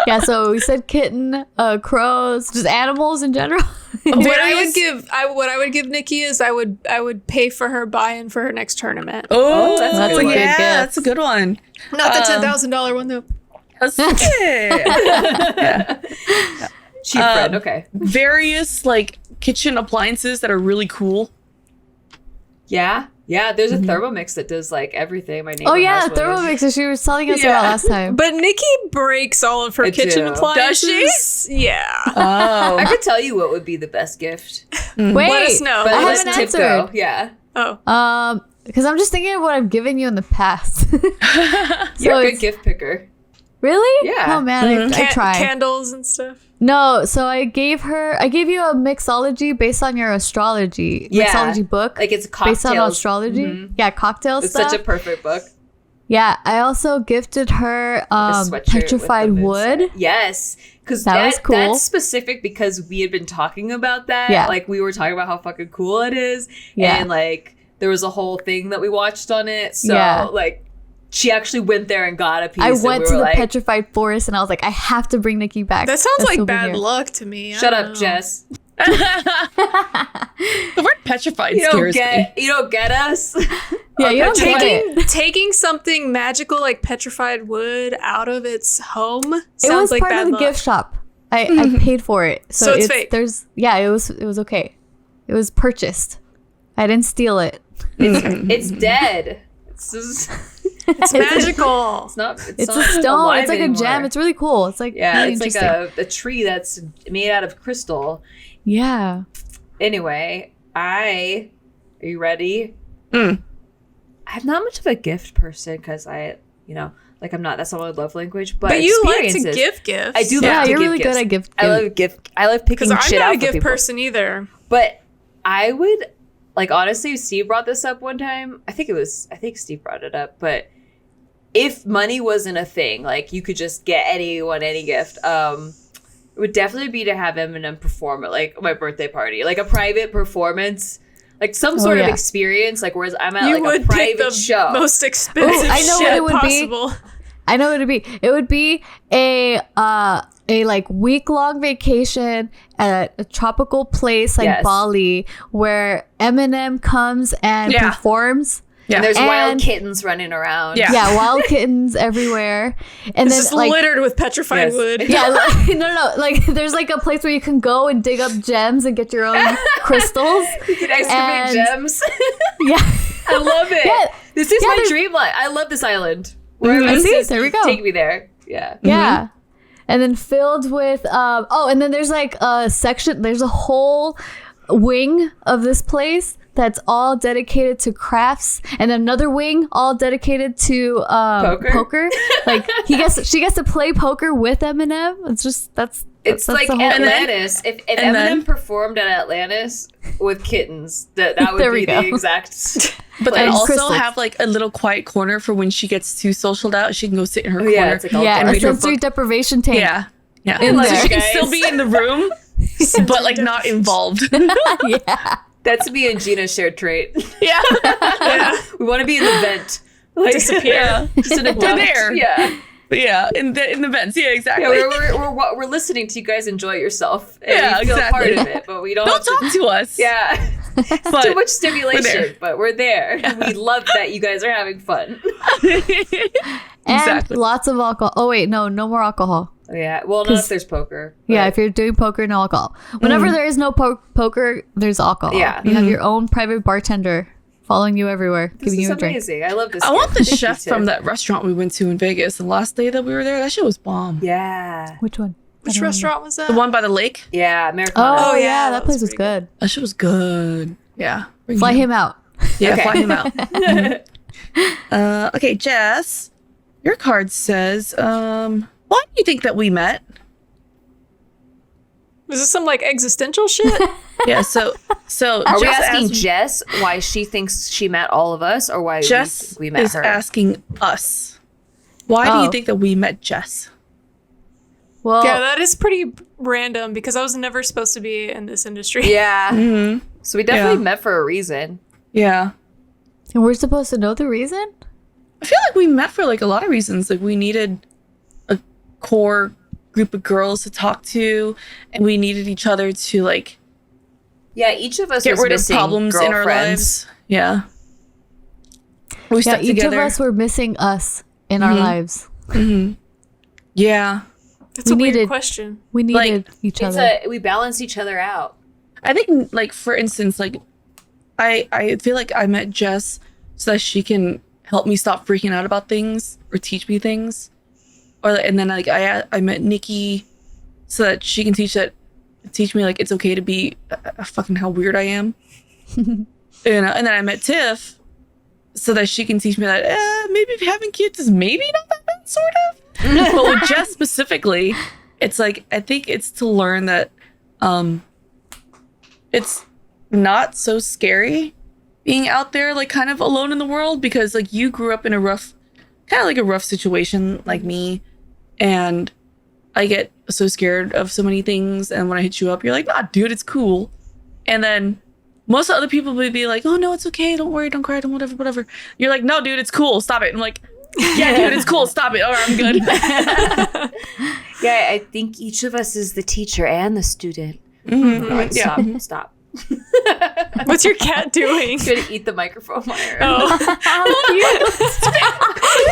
Yeah, so we said kitten, crows, just animals in general. What I would give Nikki is I would pay for her buy-in for her next tournament. Oh, that's a good one. yeah, Good gift. that's a good one. Not the $10,000 one though. Cheap friend. Okay. Various like kitchen appliances that are really cool. Yeah. Yeah. There's a Thermomix that does like everything. My neighbor Oh yeah, has one. Thermomix that she was telling us Yeah. about last time. But Nikki breaks all of her I kitchen do. appliances. Yeah. Oh, I could tell you what would be the best gift. Wait, Let us know. But I let haven't Tiff go. answered. Yeah. Oh. Because I'm just thinking of what I've given you in the past. You're a good it's- gift picker. Really? Yeah. Oh man, I tried. Candles and stuff. No, so I gave you a mixology based on your astrology Yeah. mixology book. Like it's cocktails. based on astrology. Yeah, cocktail It's stuff. such a perfect book. Yeah, I also gifted her A sweatshirt with petrified the moon wood. set. Yes. Because That was cool. that's specific because we had been talking about that. Yeah. Like we were talking about how fucking cool it is. Yeah. And like there was a whole thing that we watched on it. So Yeah. like she actually went there and got a piece. I and went we to were the like, petrified forest and I was like, I have to bring Nikki back. That sounds a like bad souvenir. luck to me. I Shut don't up, know. Jess. the word petrified You don't scares me. get us. Yeah, you don't get it. Taking something magical like petrified wood out of its home It sounds was like part bad of the luck. gift shop. I paid for it. So it's fake. It was okay. It was purchased. I didn't steal it. It's dead. It's just, It's magical. it's not. It's not a stone. alive It's like anymore. a gem. It's really cool. It's like Yeah, really it's like interesting. a tree that's made out of crystal. Yeah. Anyway, are you ready? Mm. I'm not much of a gift person because I Like I'm not. That's not my love language. But you like to experiences. give gifts. I do. Yeah, love to you're give really gifts. good at gift. I love gift. I love picking Because I'm shit not out a for gift people. person either. But I would like honestly. Steve brought this up one time. I think Steve brought it up. But if money wasn't a thing, like you could just get anyone any gift. It would definitely be to have Eminem perform at like my birthday party, like a private performance, like some sort of experience. Like whereas I'm at You like would a private pick the show. most expensive I know shit what it would possible. be. I know what it'd be. It would be a like week-long vacation at a tropical place like Yes. Bali where Eminem comes and Yeah. performs. And there's wild And- kittens running around. Yeah. Yeah, wild kittens everywhere. And It's then just like littered with petrified Yes. wood. yeah, like, no, like there's like a place where you can go and dig up gems and get your own crystals. You can excavate And- gems. Yeah. I love it. Yeah. This is Yeah, my there's- dream life. I love this island. Wherever Mhm. this See? is, There we go. Take me there. Yeah. Yeah. And then filled with and then there's like a section, there's a whole wing of this place that's all dedicated to crafts, and another wing all dedicated to poker. Like she gets to play poker with Eminem. It's just that's It's that's like the whole- Atlantis. If and Eminem then- performed at Atlantis with kittens, that would There be we the go. exact. But then And also crystals. have like a little quiet corner for when she gets too socialed out. She can go sit in her Oh, yeah, corner. it's like all yeah, dark. a read her sensory book. deprivation tank. Yeah. Yeah. In so there. she can Guys. still be in the room, but like not involved. Yeah. That's me and Gina's shared trait. yeah. We want to be in the vent. Like, Disappear. Just in a We're dump. there. Yeah. Yeah. In the vents. Yeah, exactly. Yeah, we're listening to you guys enjoy yourself. And Yeah, we feel exactly. part of it, but we don't, Don't have talk to us. to. Yeah. But Too much we're stimulation, there. but we're there. We love that you guys are having fun. And Exactly. lots of alcohol. Oh wait, no more alcohol. Oh, yeah. Well, not if there's poker. Yeah, but- if you're doing poker, no alcohol. Whenever there is no poker, there's alcohol. Yeah. You have your own private bartender following you everywhere, This giving is you a drink. amazing. I love this. I want the gift. Thank chef you, from Tiff. that restaurant we went to in Vegas the last day that we were there. That shit was bomb. Yeah. Which one? Which restaurant was that? The one by the lake. Yeah, Americana. Oh, Oh, yeah, yeah, that that place was was pretty good. That shit was good. Yeah. Bring Fly him out. Yeah, Okay. fly him out. Okay, Jess, your card says, why do you think that we met? Was this some like existential shit? Yeah, so Are we Jess asking asked- Jess why she thinks she met all of us, or why Jess we met is her? asking us, why do Oh. you think that we met Jess? Well, Yeah, that is pretty random because I was never supposed to be in this industry. Yeah. Mm-hmm. So we definitely Yeah. met for a reason. Yeah. and we're supposed to know the reason? I feel like we met for like a lot of reasons. Like we needed a core group of girls to talk to, and we needed each other to like Yeah, each of us get was rid of missing problems in our girlfriends. lives. Yeah. We Yeah, stuck each together. of us were missing us in our lives. Yeah. That's We a weird needed- question. We needed each It's other. we balance each other out. I think, like, for instance, like, I feel like I met Jess so that she can help me stop freaking out about things or teach me things, and then like I met Nikki so that she can teach me like it's okay to be fucking how weird I am, and then I met Tiff so that she can teach me that maybe having kids is maybe not that bad, sort of. But with Jess specifically, it's like I think it's to learn that it's not so scary being out there like kind of alone in the world, because like you grew up in a rough situation like me, and I get so scared of so many things, and when I hit you up you're like, nah dude, it's cool, and then most other people would be like, oh no, it's okay, don't worry, don't cry, don't whatever. You're like, no dude, it's cool, stop it. I'm like, yeah dude, it's cool, stop it. All right, I'm good. Yeah, I think each of us is the teacher and the student. Mhm. All right, Yeah. stop. What's your cat doing? Gonna eat the microphone wire. Oh,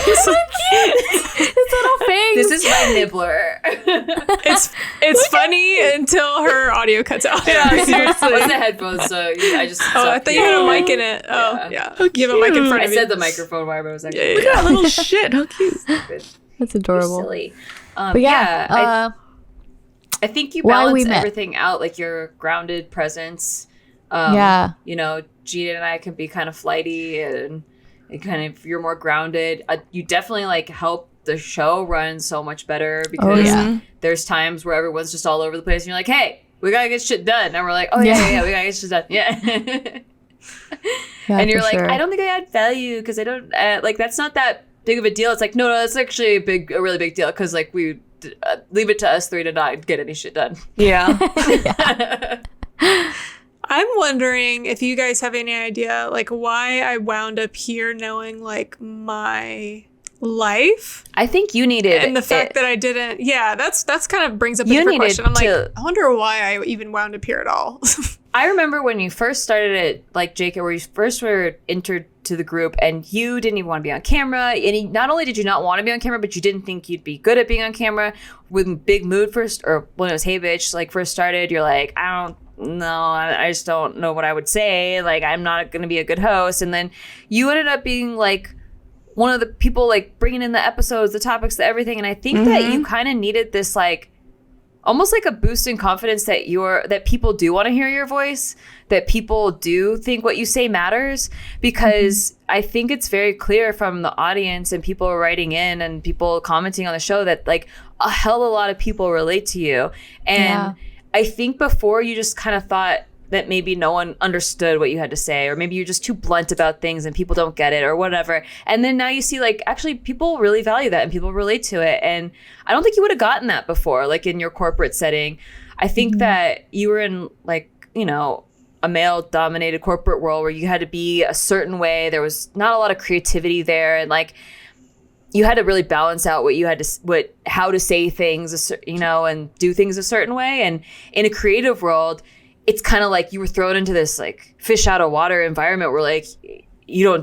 His little face. This is my nibbler. it's funny until her audio cuts out. Yeah, seriously. It's the headphones, so I just. Oh, I thought you had a mic in it. Oh, yeah. You have a mic in front I of you. said the microphone wire, but I was actually. Yeah, Look at that little shit, how cute. That's You're adorable. silly. But yeah, I think you why we balance met. everything out, like your grounded presence. Yeah. You know, Gina and I can be kind of flighty and kind of, you're more grounded. You definitely like help the show runs so much better because there's times where everyone's just all over the place and you're like, hey, we gotta get shit done. And we're like, oh yeah, we gotta get shit done. Yeah. And you're like, I don't think I add value because I don't like, that's not that big of a deal. It's like, no, that's actually a really big deal because like we leave it to us three to not get any shit done. Yeah. I'm wondering if you guys have any idea like why I wound up here knowing like my life. I think you needed and the fact that I didn't. Yeah, that's kind of brings up a different question. I'm like, I wonder why I even wound up here at all. I remember when you first started it, like Jacob, where you first were entered to the group and you didn't even want to be on camera. And not only did you not want to be on camera, but you didn't think you'd be good at being on camera. When Big Mood first, or when it was Hey Bitch, like first started, you're like, I just don't know what I would say. Like, I'm not going to be a good host. And then you ended up being like one of the people like bringing in the episodes, the topics, the everything. And I think that you kind of needed this like, almost like a boost in confidence that people do want to hear your voice, that people do think what you say matters, because I think it's very clear from the audience and people writing in and people commenting on the show that like a hell of a lot of people relate to you. And I think before you just kind of thought that maybe no one understood what you had to say, or maybe you're just too blunt about things and people don't get it or whatever. And then now you see like actually people really value that and people relate to it. And I don't think you would have gotten that before, like in your corporate setting. I think that you were in like, you know, a male dominated corporate world where you had to be a certain way. There was not a lot of creativity there. And like, you had to really balance out how to say things, you know, and do things a certain way. And in a creative world, it's kind of like you were thrown into this like fish out of water environment where like,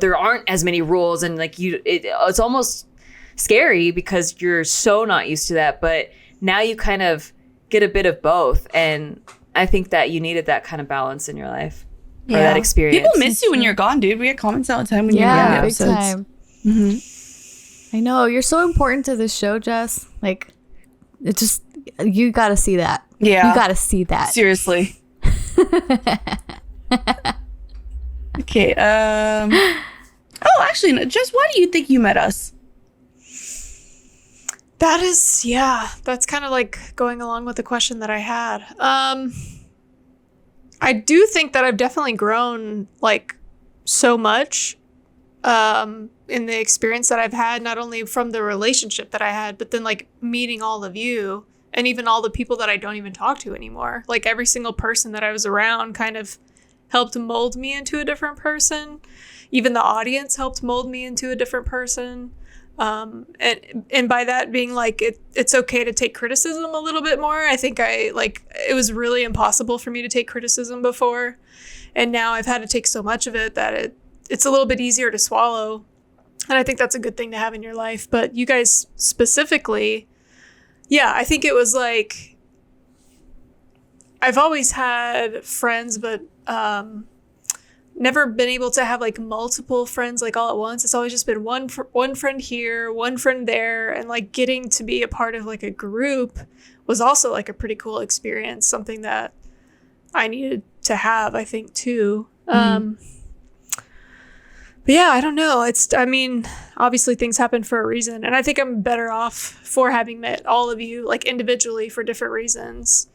there aren't as many rules and like it's almost scary because you're so not used to that. But now you kind of get a bit of both. And I think that you needed that kind of balance in your life or that experience. People miss you when you're gone, dude. We get comments all the time when you're gone. Big time. I know. You're so important to this show, Jess. Like, it just, you got to see that. Yeah. You got to see that. Seriously. Okay. Oh, actually, no, Jess, why do you think you met us? That's kind of like going along with the question that I had. I do think that I've definitely grown like so much in the experience that I've had, not only from the relationship that I had, but then like meeting all of you and even all the people that I don't even talk to anymore. Like every single person that I was around kind of helped mold me into a different person. Even the audience helped mold me into a different person. And by that being like, it's okay to take criticism a little bit more. I think it was really impossible for me to take criticism before. And now I've had to take so much of it that it's a little bit easier to swallow. And I think that's a good thing to have in your life. But you guys specifically, I think it was like, I've always had friends, but never been able to have like multiple friends like all at once. It's always just been one friend here, one friend there, and like getting to be a part of like a group was also like a pretty cool experience, something that I needed to have, I think, too. But yeah, I don't know. Obviously things happen for a reason, and I think I'm better off for having met all of you like individually for different reasons.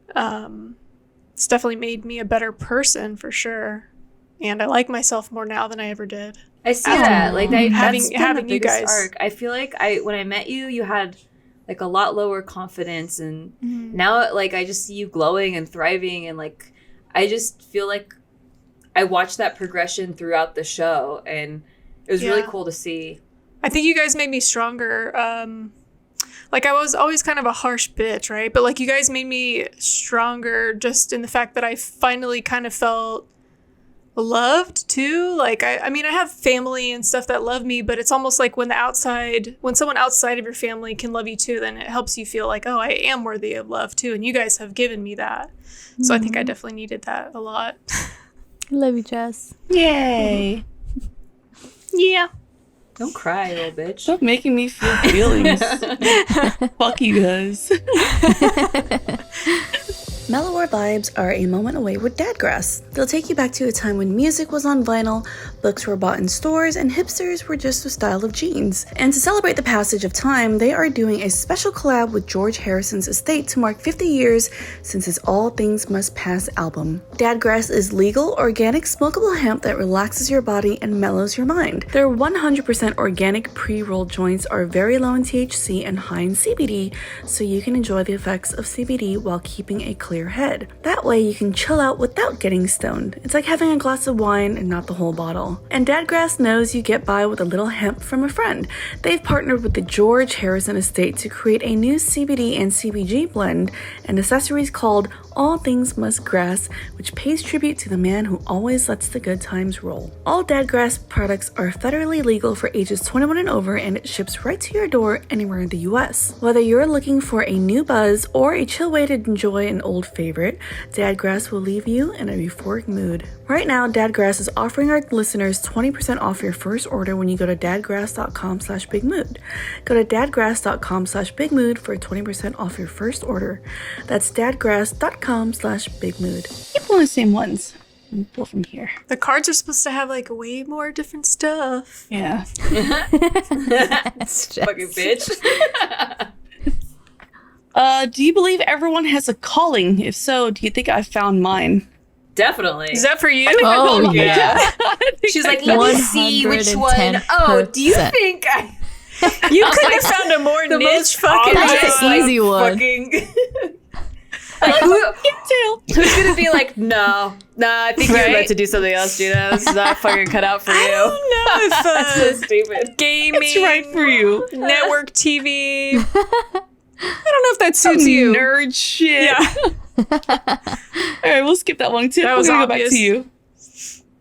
It's definitely made me a better person for sure. And I like myself more now than I ever did. I see that. Like having the you guys. arc. I feel like when I met you, you had like a lot lower confidence, and now like I just see you glowing and thriving, and like I just feel like I watched that progression throughout the show, and it was really cool to see. I think you guys made me stronger. Like I was always kind of a harsh bitch, right? But like you guys made me stronger just in the fact that I finally kind of felt loved too. Like I have family and stuff that love me, but it's almost like when someone outside of your family can love you too, then it helps you feel like, oh, I am worthy of love too. And you guys have given me that. So I think I definitely needed that a lot. I love you, Jess. Yay. Yeah. Don't cry, little bitch. Stop making me feel feelings. Fuck you guys. Mellower vibes are a moment away with Dadgrass. They'll take you back to a time when music was on vinyl, books were bought in stores, and hipsters were just a style of jeans. And to celebrate the passage of time, they are doing a special collab with George Harrison's estate to mark 50 years since his All Things Must Pass album. Dadgrass is legal, organic, smokable hemp that relaxes your body and mellows your mind. Their 100% organic pre-rolled joints are very low in THC and high in CBD, so you can enjoy the effects of CBD while keeping a clear head. That way you can chill out without getting stoned. It's like having a glass of wine and not the whole bottle. And Dadgrass knows you get by with a little hemp from a friend. They've partnered with the George Harrison estate to create a new CBD and CBG blend and accessories called All Things Must Grass, which pays tribute to the man who always lets the good times roll. All Dadgrass products are federally legal for ages 21 and over, and it ships right to your door anywhere in the US. Whether you're looking for a new buzz or a chill way to enjoy an old favorite, Dadgrass will leave you in a euphoric mood. Right now, Dadgrass is offering our listeners 20% off your first order when you go to dadgrass.com/bigmood. Go to dadgrass.com/bigmood for 20% off your first order. That's dadgrass.com/bigmood. Keep one of the same ones. And pull from here. The cards are supposed to have like way more different stuff. Yeah. Fucking bitch. Do you believe everyone has a calling? If so, do you think I found mine? Definitely. Is that for you? Oh, yeah. She's like, let me see which one. Oh, do you 110%. think You could have found a more the niche most fucking That's obvious, an easy one. Fucking... like, who's gonna be like, no, nah, I think you're Right? meant to do something else, Gina. This is not fucking cut out for you. I don't know if That's so stupid. gaming, It's right for you. network TV. I don't know if that suits you. Nerd shit. Yeah. All right, we'll skip that one too. That We're was gonna go back obvious. to you.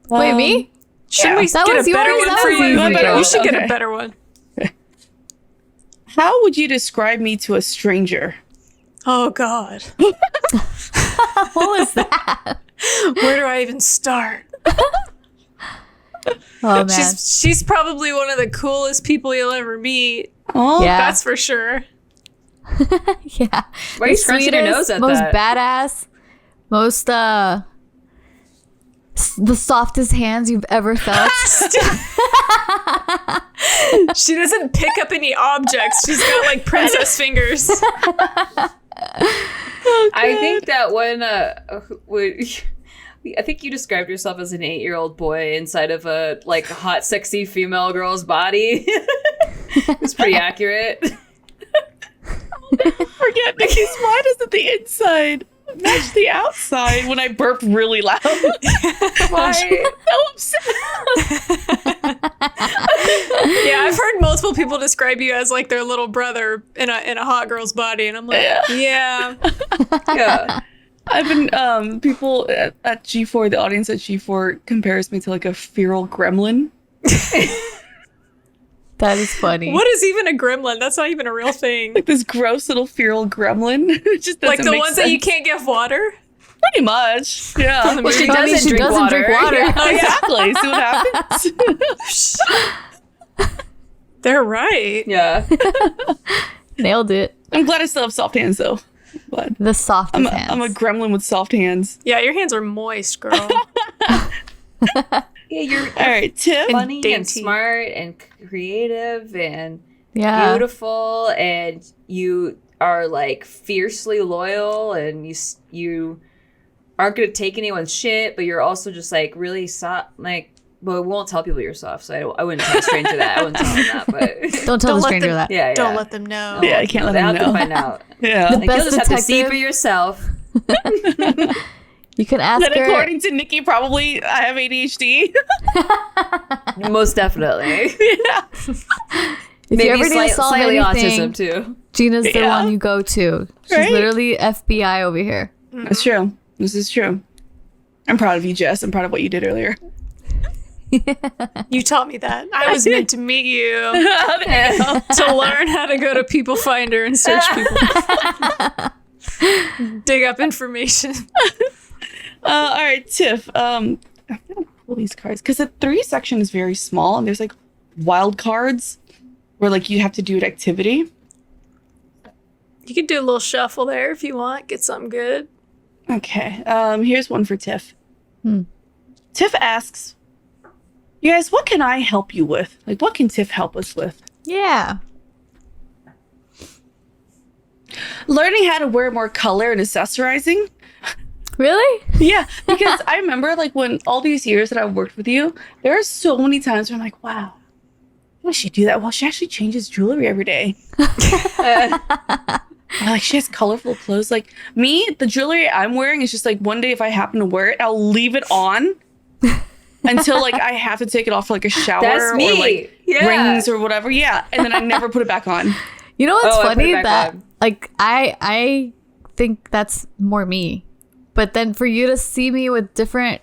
Wait, me? Shouldn't we That get was a better yours? one That for was you? easy, girl. You should get Okay. a better one. How would you describe me to a stranger? Oh God. What was that? Where do I even start? Oh, man. She's probably one of the coolest people you'll ever meet. Oh, Yeah. That's for sure. Yeah. Why are you scratching your nose at most that? badass, most the softest hands you've ever felt. She doesn't pick up any objects. She's got like princess fingers. I think that when I think you described yourself as an 8-year-old boy inside of a like hot, sexy female girl's body. It's pretty accurate. forget Nikki's mine is at the inside. Match the outside when I burp really loud. Why? So upset. Yeah, I've heard multiple people describe you as like their little brother in a hot girl's body, and I'm like, yeah. Yeah. I've been people at G4, the audience at G4 compares me to like a feral gremlin. That is funny. What is even a gremlin? That's not even a real thing. Like this gross little feral gremlin. It just doesn't Like the make ones sense. that you can't give water. Pretty much. Yeah. Well, she I mean, doesn't she drink doesn't water. drink water. Yeah. Exactly. See what happens? They're right. Yeah. Nailed it. I'm glad I still have soft hands though. But The softest hands. I'm a gremlin with soft hands. Yeah, your hands are moist, girl. Yeah, you're All right, Tiff. funny and dainty. smart and creative and yeah. beautiful, and you are like fiercely loyal, and you aren't gonna take anyone's shit, but you're also just like really soft. Like, well, we won't tell people you're soft, so I wouldn't tell a stranger that. I wouldn't tell them that, but Don't tell Don't the let stranger them- that. yeah, Don't yeah. let them know. Yeah, I can't let They them have to know. find out. Yeah. The Like, you'll best just have to see detective- for yourself. You can ask Then her. according to Nikki, probably I have ADHD. Most definitely. If you ever need to Maybe solve slightly anything, autism too. Gina's the Yeah. one you go to. She's Right? literally FBI over here. That's true. This is true. I'm proud of you, Jess. I'm proud of what you did earlier. You taught me that. I was meant to meet you to learn how to go to People Finder and search people. Dig up information. All right, Tiff. I'm gonna pull these cards because the 3 section is very small, and there's like wild cards where like you have to do an activity. You can do a little shuffle there if you want. Get something good. Okay. Here's one for Tiff. Hmm. Tiff asks, you guys, what can I help you with? Like, what can Tiff help us with? Yeah. Learning how to wear more color and accessorizing. Really? Yeah, because I remember like when all these years that I've worked with you, there are so many times where I'm like, wow, why does she do that? Well, she actually changes jewelry every day. Like she has colorful clothes. Like me, the jewelry I'm wearing is just like one day if I happen to wear it, I'll leave it on until like I have to take it off for like a shower That's me. or like rings or whatever. Yeah, and then I never put it back on. You know what's I put funny? it back That on. like I think that's more me. But then for you to see me with different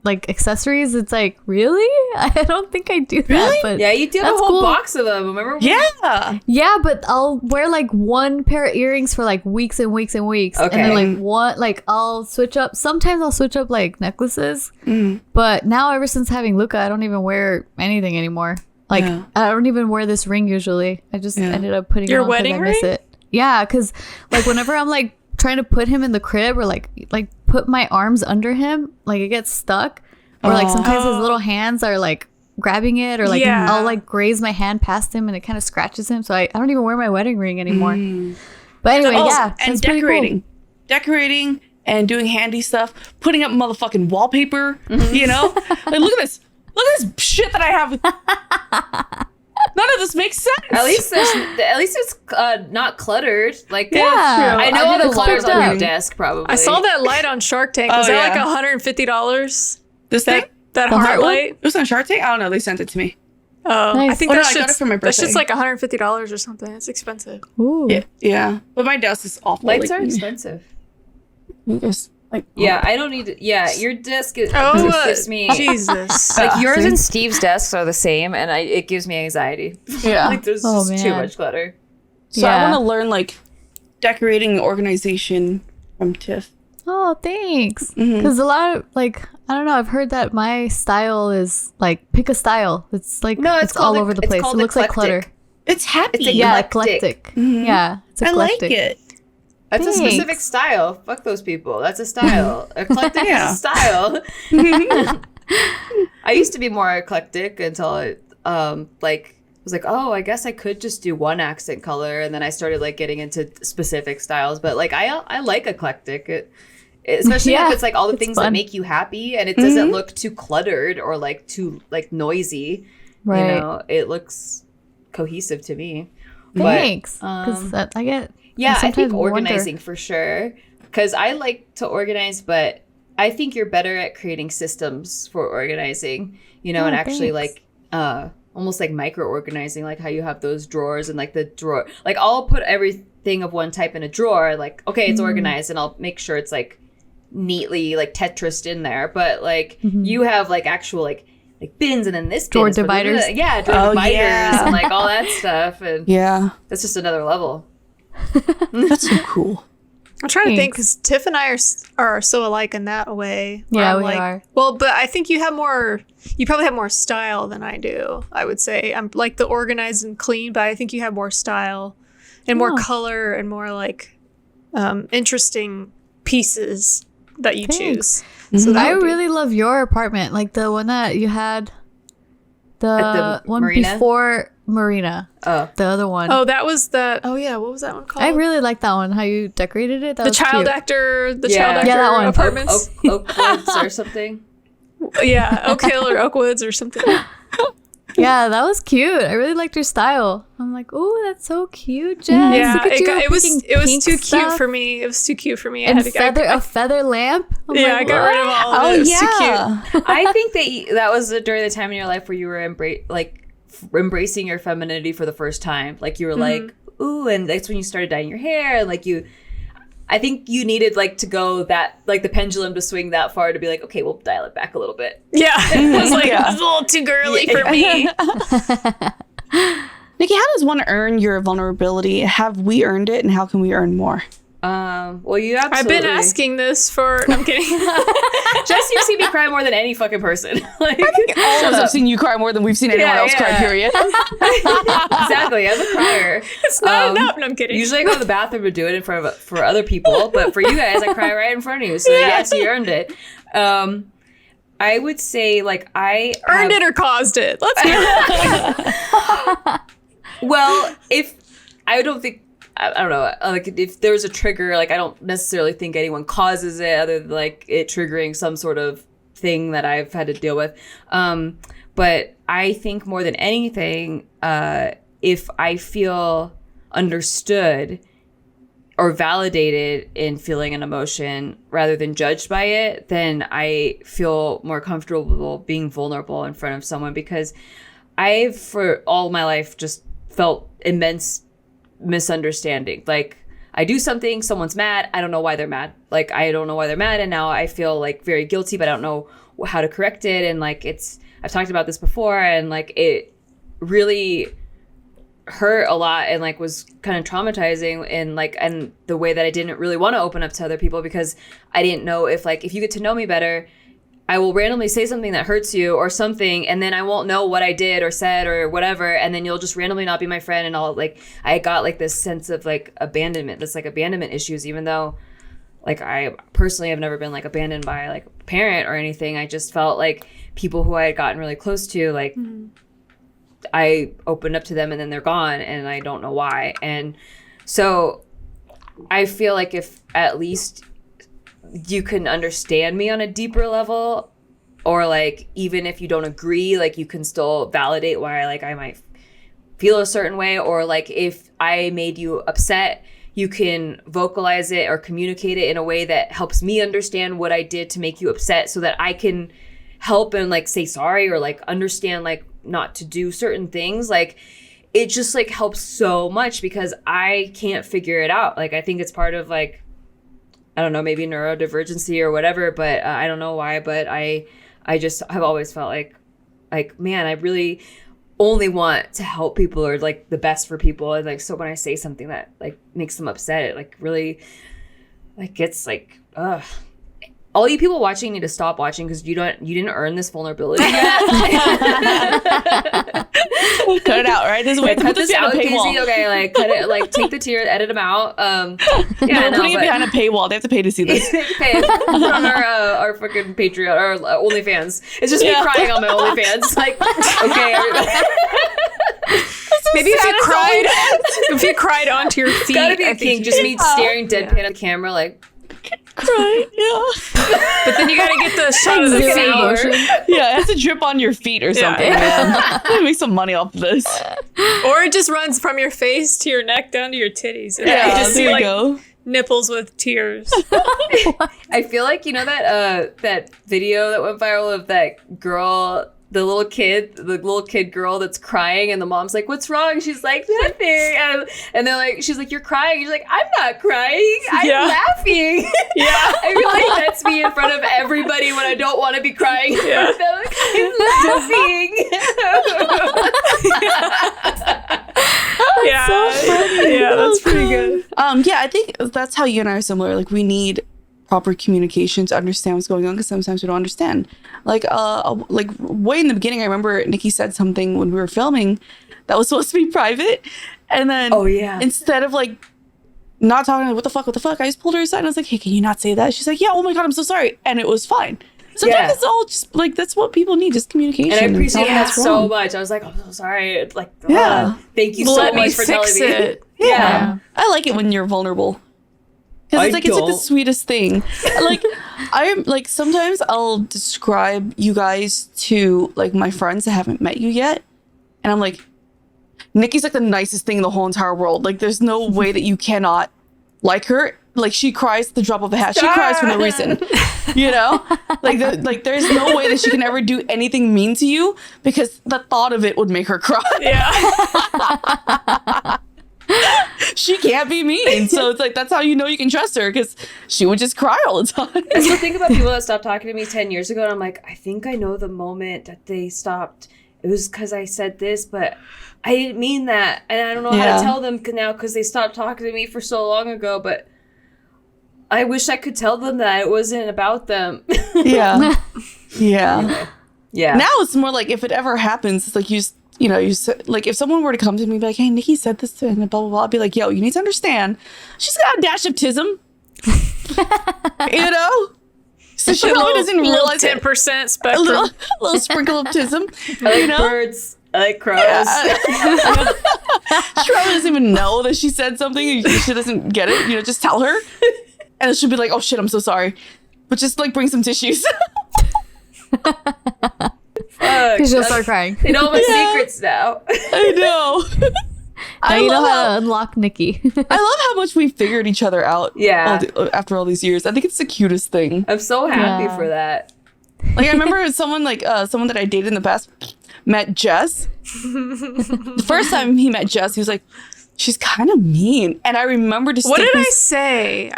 like accessories, it's like, really? I don't think I do that. Really? But Yeah, you did a that's whole cool. box of them. Remember? Yeah. Yeah, but I'll wear like one pair of earrings for like weeks and weeks and weeks. Okay. And then like one, like I'll switch up. Sometimes I'll switch up like necklaces. But now ever since having Luca, I don't even wear anything anymore. Like Yeah. I don't even wear this ring usually. I just ended up putting Your it on 'cause wedding I miss ring? it. Yeah, because like whenever I'm like trying to put him in the crib or like put my arms under him, like it gets stuck. Or like sometimes his little hands are like grabbing it, or like Yeah. I'll like graze my hand past him and it kind of scratches him. So I don't even wear my wedding ring anymore. But anyway, yeah. and that's pretty cool. decorating and doing handy stuff, putting up motherfucking wallpaper, you know? Like, look at this shit that I have. None of this makes sense. At least it's not cluttered. Like Yeah. I know all the It's clutter's picked on your up. desk probably. I saw that light on Shark Tank. Was Oh, that yeah. like $150? This thing? That The heart heart one? light? It was on Shark Tank? I don't know. They sent it to me. Oh, Nice. I think Oh, no, that I got it for my That's just birthday. like $150 or something. It's expensive. Ooh. Yeah. But my desk is awful. lights like, are expensive. you just, like, Yeah, I don't need to. Yeah, your desk is, Oh, gives me Jesus. like yours see? and Steve's desks are the same, and it gives me anxiety. Yeah. Like there's Oh, just too man. much clutter. So I Yeah. want to learn like decorating and organization from Tiff. Oh, thanks. Because a lot of like, I don't know, I've heard that my style is like, pick a style. It's like, No, it's all over the place. It looks like clutter. It's happy. It's Yeah, eclectic. eclectic. Yeah, it's I eclectic. like it. That's a specific Thanks. style. Fuck those people. That's a style. Eclectic Yeah. is a style. I used to be more eclectic until it was like, oh, I guess I could just do one accent color, and then I started like getting into specific styles. But like I like eclectic, especially Yeah, if it's like all the it's things that fun. make you happy, and it doesn't look too cluttered or like too like noisy. Right. You know, it looks cohesive to me. Thanks. Because I get. Yeah, I think sometimes wonder- organizing for sure. Because I like to organize, but I think you're better at creating systems for organizing, you know, Oh, and actually thanks. like almost like micro organizing, like how you have those drawers and like the drawer. Like I'll put everything of one type in a drawer, like, okay, it's organized, and I'll make sure it's like neatly like Tetrised in there. But like you have like actual like bins, and then this bin Drawer is for the- dividers. Yeah, drawer Oh, dividers yeah. and like all that stuff. And Yeah. that's just another level. That's so cool. I'm trying to think Thanks. because Tiff and I are so alike in that way. where Yeah, I'm we like, are. Well, but I think you probably have more style than I do. I would say I'm like the organized and clean, but I think you have more style and more Oh. color and more like interesting pieces that you choose. So that I would be- really love your apartment, like the one that you had, At the one marina? before Marina, Oh. the other one. Oh, that was that. Oh yeah, what was that one called? I really like that one. How you decorated it. That the was child cute. actor, the Yeah. child actor Yeah, that one. apartments. Oakwoods or something. Yeah, Oak Hill or Oakwoods or something. Yeah, that was cute. I really liked your style. I'm like, oh, that's so cute, Jess. Yeah, Look at you it was picking too pink cute stuff. for me. It was too cute for me. And I had to a feather lamp. I'm Yeah, like, I got rid of all of Oh, it. It was too cute. yeah. I think that was during the time in your life where you were embracing your femininity for the first time. Like you were like, ooh, and that's when you started dyeing your hair. And like I think you needed like to go that like the pendulum to swing that far to be like, okay, we'll dial it back a little bit. Yeah, it was like Yeah. it was a little too girly for me. Nikki, how does one earn your vulnerability? Have we earned it, and how can we earn more? Well, you I've absolutely. been asking this for. I'm kidding. Jess you've seen me cry more than any fucking person. Like, all of us have seen you cry more than we've seen anyone else cry, period. Exactly. I'm a crier. It's not enough. No, I'm kidding. Usually I go to the bathroom to do it in front of for other people, but for you guys, I cry right in front of you. So yes, you earned it. I would say like I earned it or caused it. Let's hear it. Well, if I don't think I don't know, like if there's a trigger, like I don't necessarily think anyone causes it other than like it triggering some sort of thing that I've had to deal with. But I think more than anything, if I feel understood or validated in feeling an emotion rather than judged by it, then I feel more comfortable being vulnerable in front of someone, because I've for all my life just felt immense misunderstanding. Like I do something, someone's mad, I don't know why they're mad. Like I don't know why they're mad, and now I feel like very guilty, but I don't know how to correct it. And like I've talked about this before, and like it really hurt a lot and like was kind of traumatizing, and the way that I didn't really want to open up to other people, because I didn't know if you get to know me better, I will randomly say something that hurts you or something, and then I won't know what I did or said or whatever, and then you'll just randomly not be my friend, and I got like this sense of like abandonment, this like abandonment issues, even though like I personally have never been like abandoned by like a parent or anything. I just felt like people who I had gotten really close to, like I opened up to them and then they're gone, and I don't know why. And so I feel like if at least you can understand me on a deeper level, or like even if you don't agree, like you can still validate why like I might feel a certain way, or like if I made you upset, you can vocalize it or communicate it in a way that helps me understand what I did to make you upset, so that I can help and like say sorry or like understand like not to do certain things. Like it just like helps so much, because I can't figure it out. Like I think it's part of like, I don't know, maybe neurodivergency or whatever, but I don't know why, but I just have always felt like man, I really only want to help people or like the best for people. And like, so when I say something that like makes them upset, it like really like gets like, ugh. All you people watching need to stop watching, because you didn't earn this vulnerability yet. Cut it out, right? There's a way to cut put this out, behind a paywall. Casey. Okay, like cut it, like take the tears, edit them out. We're putting it behind a paywall. They have to pay to see this. Pay on our fucking Patreon or OnlyFans. It's just me crying on my OnlyFans. Like, okay, everybody. Maybe if you cried onto your feet, Gotta be a thing. Just me staring deadpan at the camera, like. Right, yeah. But then you gotta get the shot of the feet. Yeah, it has to drip on your feet or something, man. I'm gonna make some money off of this. Or it just runs from your face to your neck down to your titties. And Yeah, you just see there like you go. nipples with tears. I feel like, you know that video that went viral of that girl, the little kid girl that's crying, and the mom's like, "What's wrong?" She's like, "Nothing." And they're like, she's like, "You're crying." She's like, "I'm not crying. I'm laughing." Yeah. I feel like that's me in front of everybody when I don't want to be crying. Yeah. Like, I'm laughing. Yeah. So funny. Yeah, that's pretty good. Yeah, I think that's how you and I are similar. Like we need proper communication to understand what's going on, because sometimes we don't understand. Like way in the beginning, I remember Nikki said something when we were filming that was supposed to be private, and then instead of like not talking like what the fuck, I just pulled her aside and I was like, "Hey, can you not say that?" She's like, "Yeah, oh my god, I'm so sorry," and it was fine. Sometimes it's all just like that's what people need, just communication. And I appreciate tell them that what's so wrong. much. I was like, "I'm so sorry." It's like, thank you Let so me much for fix telling me. it. Yeah. I like it when you're vulnerable. Because it's like the sweetest thing. Like I'm like sometimes I'll describe you guys to like my friends that haven't met you yet, and I'm like, Nikki's like the nicest thing in the whole entire world. Like there's no way that you cannot like her. Like she cries at the drop of a hat. She cries for no reason. You know, like there's no way that she can ever do anything mean to you, because the thought of it would make her cry. Yeah. She can't be mean. So it's like, that's how you know you can trust her, because she would just cry all the time. I still think about people that stopped talking to me 10 years ago, and I'm like, I think I know the moment that they stopped. It was because I said this, but I didn't mean that. And I don't know how to tell them now because they stopped talking to me for so long ago. But I wish I could tell them that it wasn't about them. Yeah. Yeah. Yeah. Now it's more like if it ever happens, it's like like if someone were to come to me and be like, hey, Nikki said this and blah, blah, blah, I'd be like, yo, you need to understand. She's got a dash of tism. You know? So she probably doesn't realize 10% a spectrum. little sprinkle of tism. I like birds. I like crows. She probably doesn't even know that she said something. She doesn't get it. Just tell her. And she'll be like, oh shit, I'm so sorry. But just like bring some tissues. Because she'll start crying. They know my secrets now. I know. Now you know how to unlock Nikki. I love how much we figured each other out. Yeah. After all these years, I think it's the cutest thing. I'm so happy for that. Like I remember someone that I dated in the past met Jess. The first time he met Jess, he was like, "She's kind of mean," and I remember What did I say?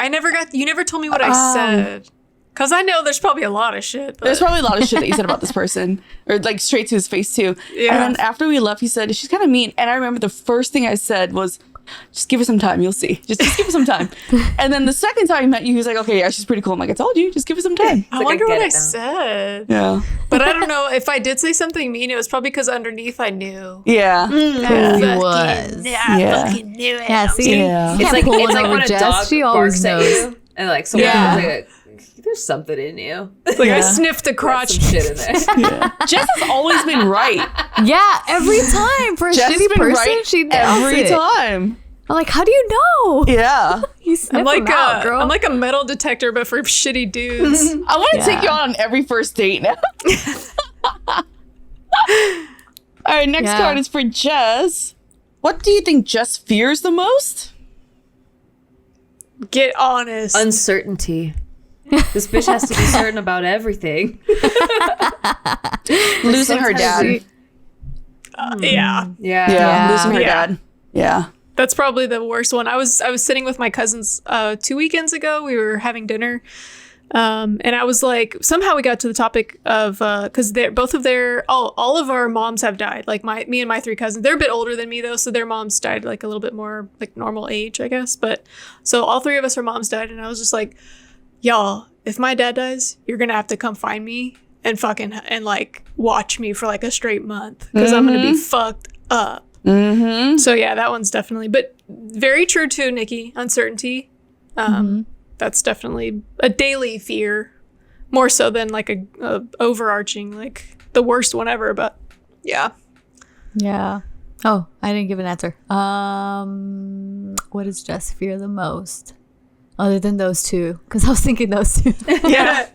You never told me what I said. Because I know there's probably a lot of shit. But... There's probably a lot of shit that you said about this person. Or like straight to his face too. Yeah. And then after we left, he said, she's kind of mean. And I remember the first thing I said was, just give her some time. You'll see. Just give her some time. And then the second time he met you, he was like, okay, yeah, she's pretty cool. I'm like, I told you, just give her some time. I wonder what I said. Yeah. But I don't know. If I did say something mean, it was probably because underneath I knew. Yeah. He was. I fucking knew it. Yeah, see? Yeah. It's like when a dog she always knows. you, and like someone like, there's something in you. It's like I sniffed the crotch. Some shit in there. Yeah. Jess has always been right. Yeah, every time. For a Jess shitty been person, right she nails every it. time. I'm like, how do you know? Yeah. You sniff I'm like them out, girl. I'm like a metal detector, but for shitty dudes. I want to take you on every first date now. All right, next card is for Jess. What do you think Jess fears the most? Get honest. Uncertainty. This bitch has to be certain about everything. Losing her dad. Yeah. Yeah. Losing her dad. Yeah. That's probably the worst one. I was sitting with my cousins 2 weekends ago. We were having dinner. And I was like, somehow we got to the topic of, because all of our moms have died. Like me and my 3 cousins, they're a bit older than me though. So their moms died like a little bit more like normal age, I guess. But so all 3 of us, our moms died. And I was just like, y'all, if my dad dies, you're going to have to come find me and like watch me for like a straight month. Cause I'm going to be fucked up. Mm-hmm. So yeah, that one's definitely, but very true too, Nikki. Uncertainty. That's definitely a daily fear, more so than like a overarching, like the worst one ever. But yeah. Yeah. Oh, I didn't give an answer. What does Jess fear the most? Other than those 2, because I was thinking those 2. Yeah.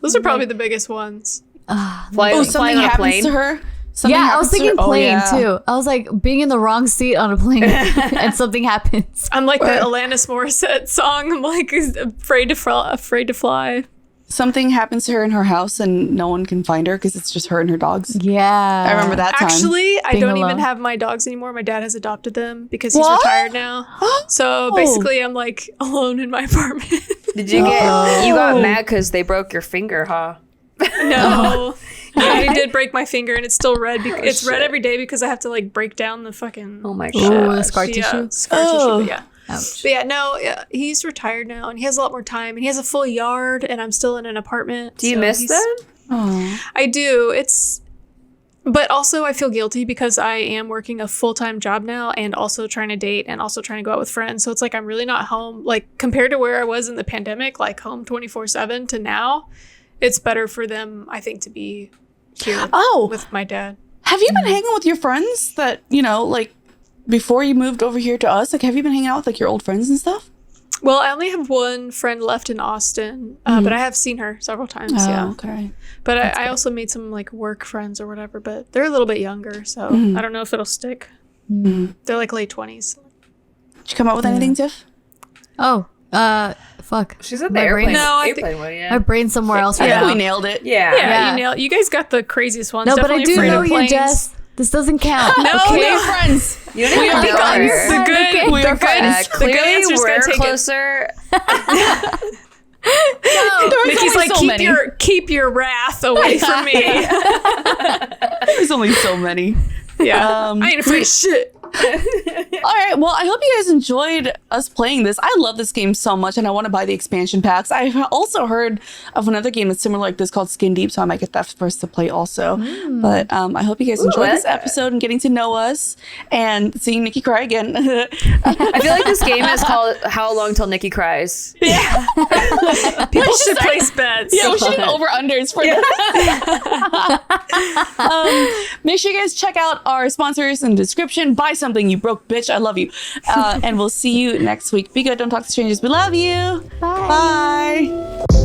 Those are probably the biggest ones. Flying something on a happens plane. to her. I was thinking plane too. too. I was like being in the wrong seat on a plane and something happens. I'm like the Alanis Morissette song. I'm like afraid to fly. Something happens to her in her house and no one can find her because it's just her and her dogs. Yeah. I remember that time. Actually, I Being don't alone. even have my dogs anymore. My dad has adopted them because he's retired now. So basically, I'm like alone in my apartment. Did you get? You got mad because they broke your finger, huh? No. Yeah, I did break my finger and it's still red. It's red every day because I have to like break down the fucking. Oh my Ooh, god. the scar tissue. Scar tissue. But yeah. Ouch. But yeah, no, he's retired now and he has a lot more time and he has a full yard and I'm still in an apartment. Do you miss them? Oh. I do. But also I feel guilty because I am working a full-time job now and also trying to date and also trying to go out with friends. So it's like I'm really not home. Like compared to where I was in the pandemic, like home 24/7 to now, it's better for them, I think, to be here with my dad. Have you been hanging with your friends that, like before you moved over here to us? Like, have you been hanging out with like your old friends and stuff? Well, I only have one friend left in Austin, but I have seen her several times. Yeah. Okay. But I also made some like work friends or whatever, but they're a little bit younger. So I don't know if it'll stick. They're like late 20s. Did you come up with anything, Tiff? Oh, fuck. She's at the My airplane. brain- No, I airplane one, yeah. My brain's somewhere else I right think now. we nailed it. Yeah. Yeah, you guys got the craziest ones. No, but I Definitely do afraid know of you, planes. Jess. This doesn't count. No, okay? no. friends. You don't even think know I'm her. your friend? The good, Okay. We are friends. the good Clearly, answer's we're gonna take it. closer. Nikki's only like, so many. keep your wrath away from me. There's only so many. Yeah, I ain't afraid of shit. All right. Well, I hope you guys enjoyed us playing this. I love this game so much, and I want to buy the expansion packs. I've also heard of another game that's similar like this called Skin Deep, so I might get that first to play also. But I hope you guys enjoyed this episode and getting to know us and seeing Nikki cry again. I feel like this game is called How Long Till Nikki Cries. Yeah. People should place bets. Yeah, we should have over-unders for that. Make sure you guys check out our sponsors in the description. Buy something, you broke bitch. I love you. And we'll see you next week. Be good. Don't talk to strangers. We love you. Bye. Bye.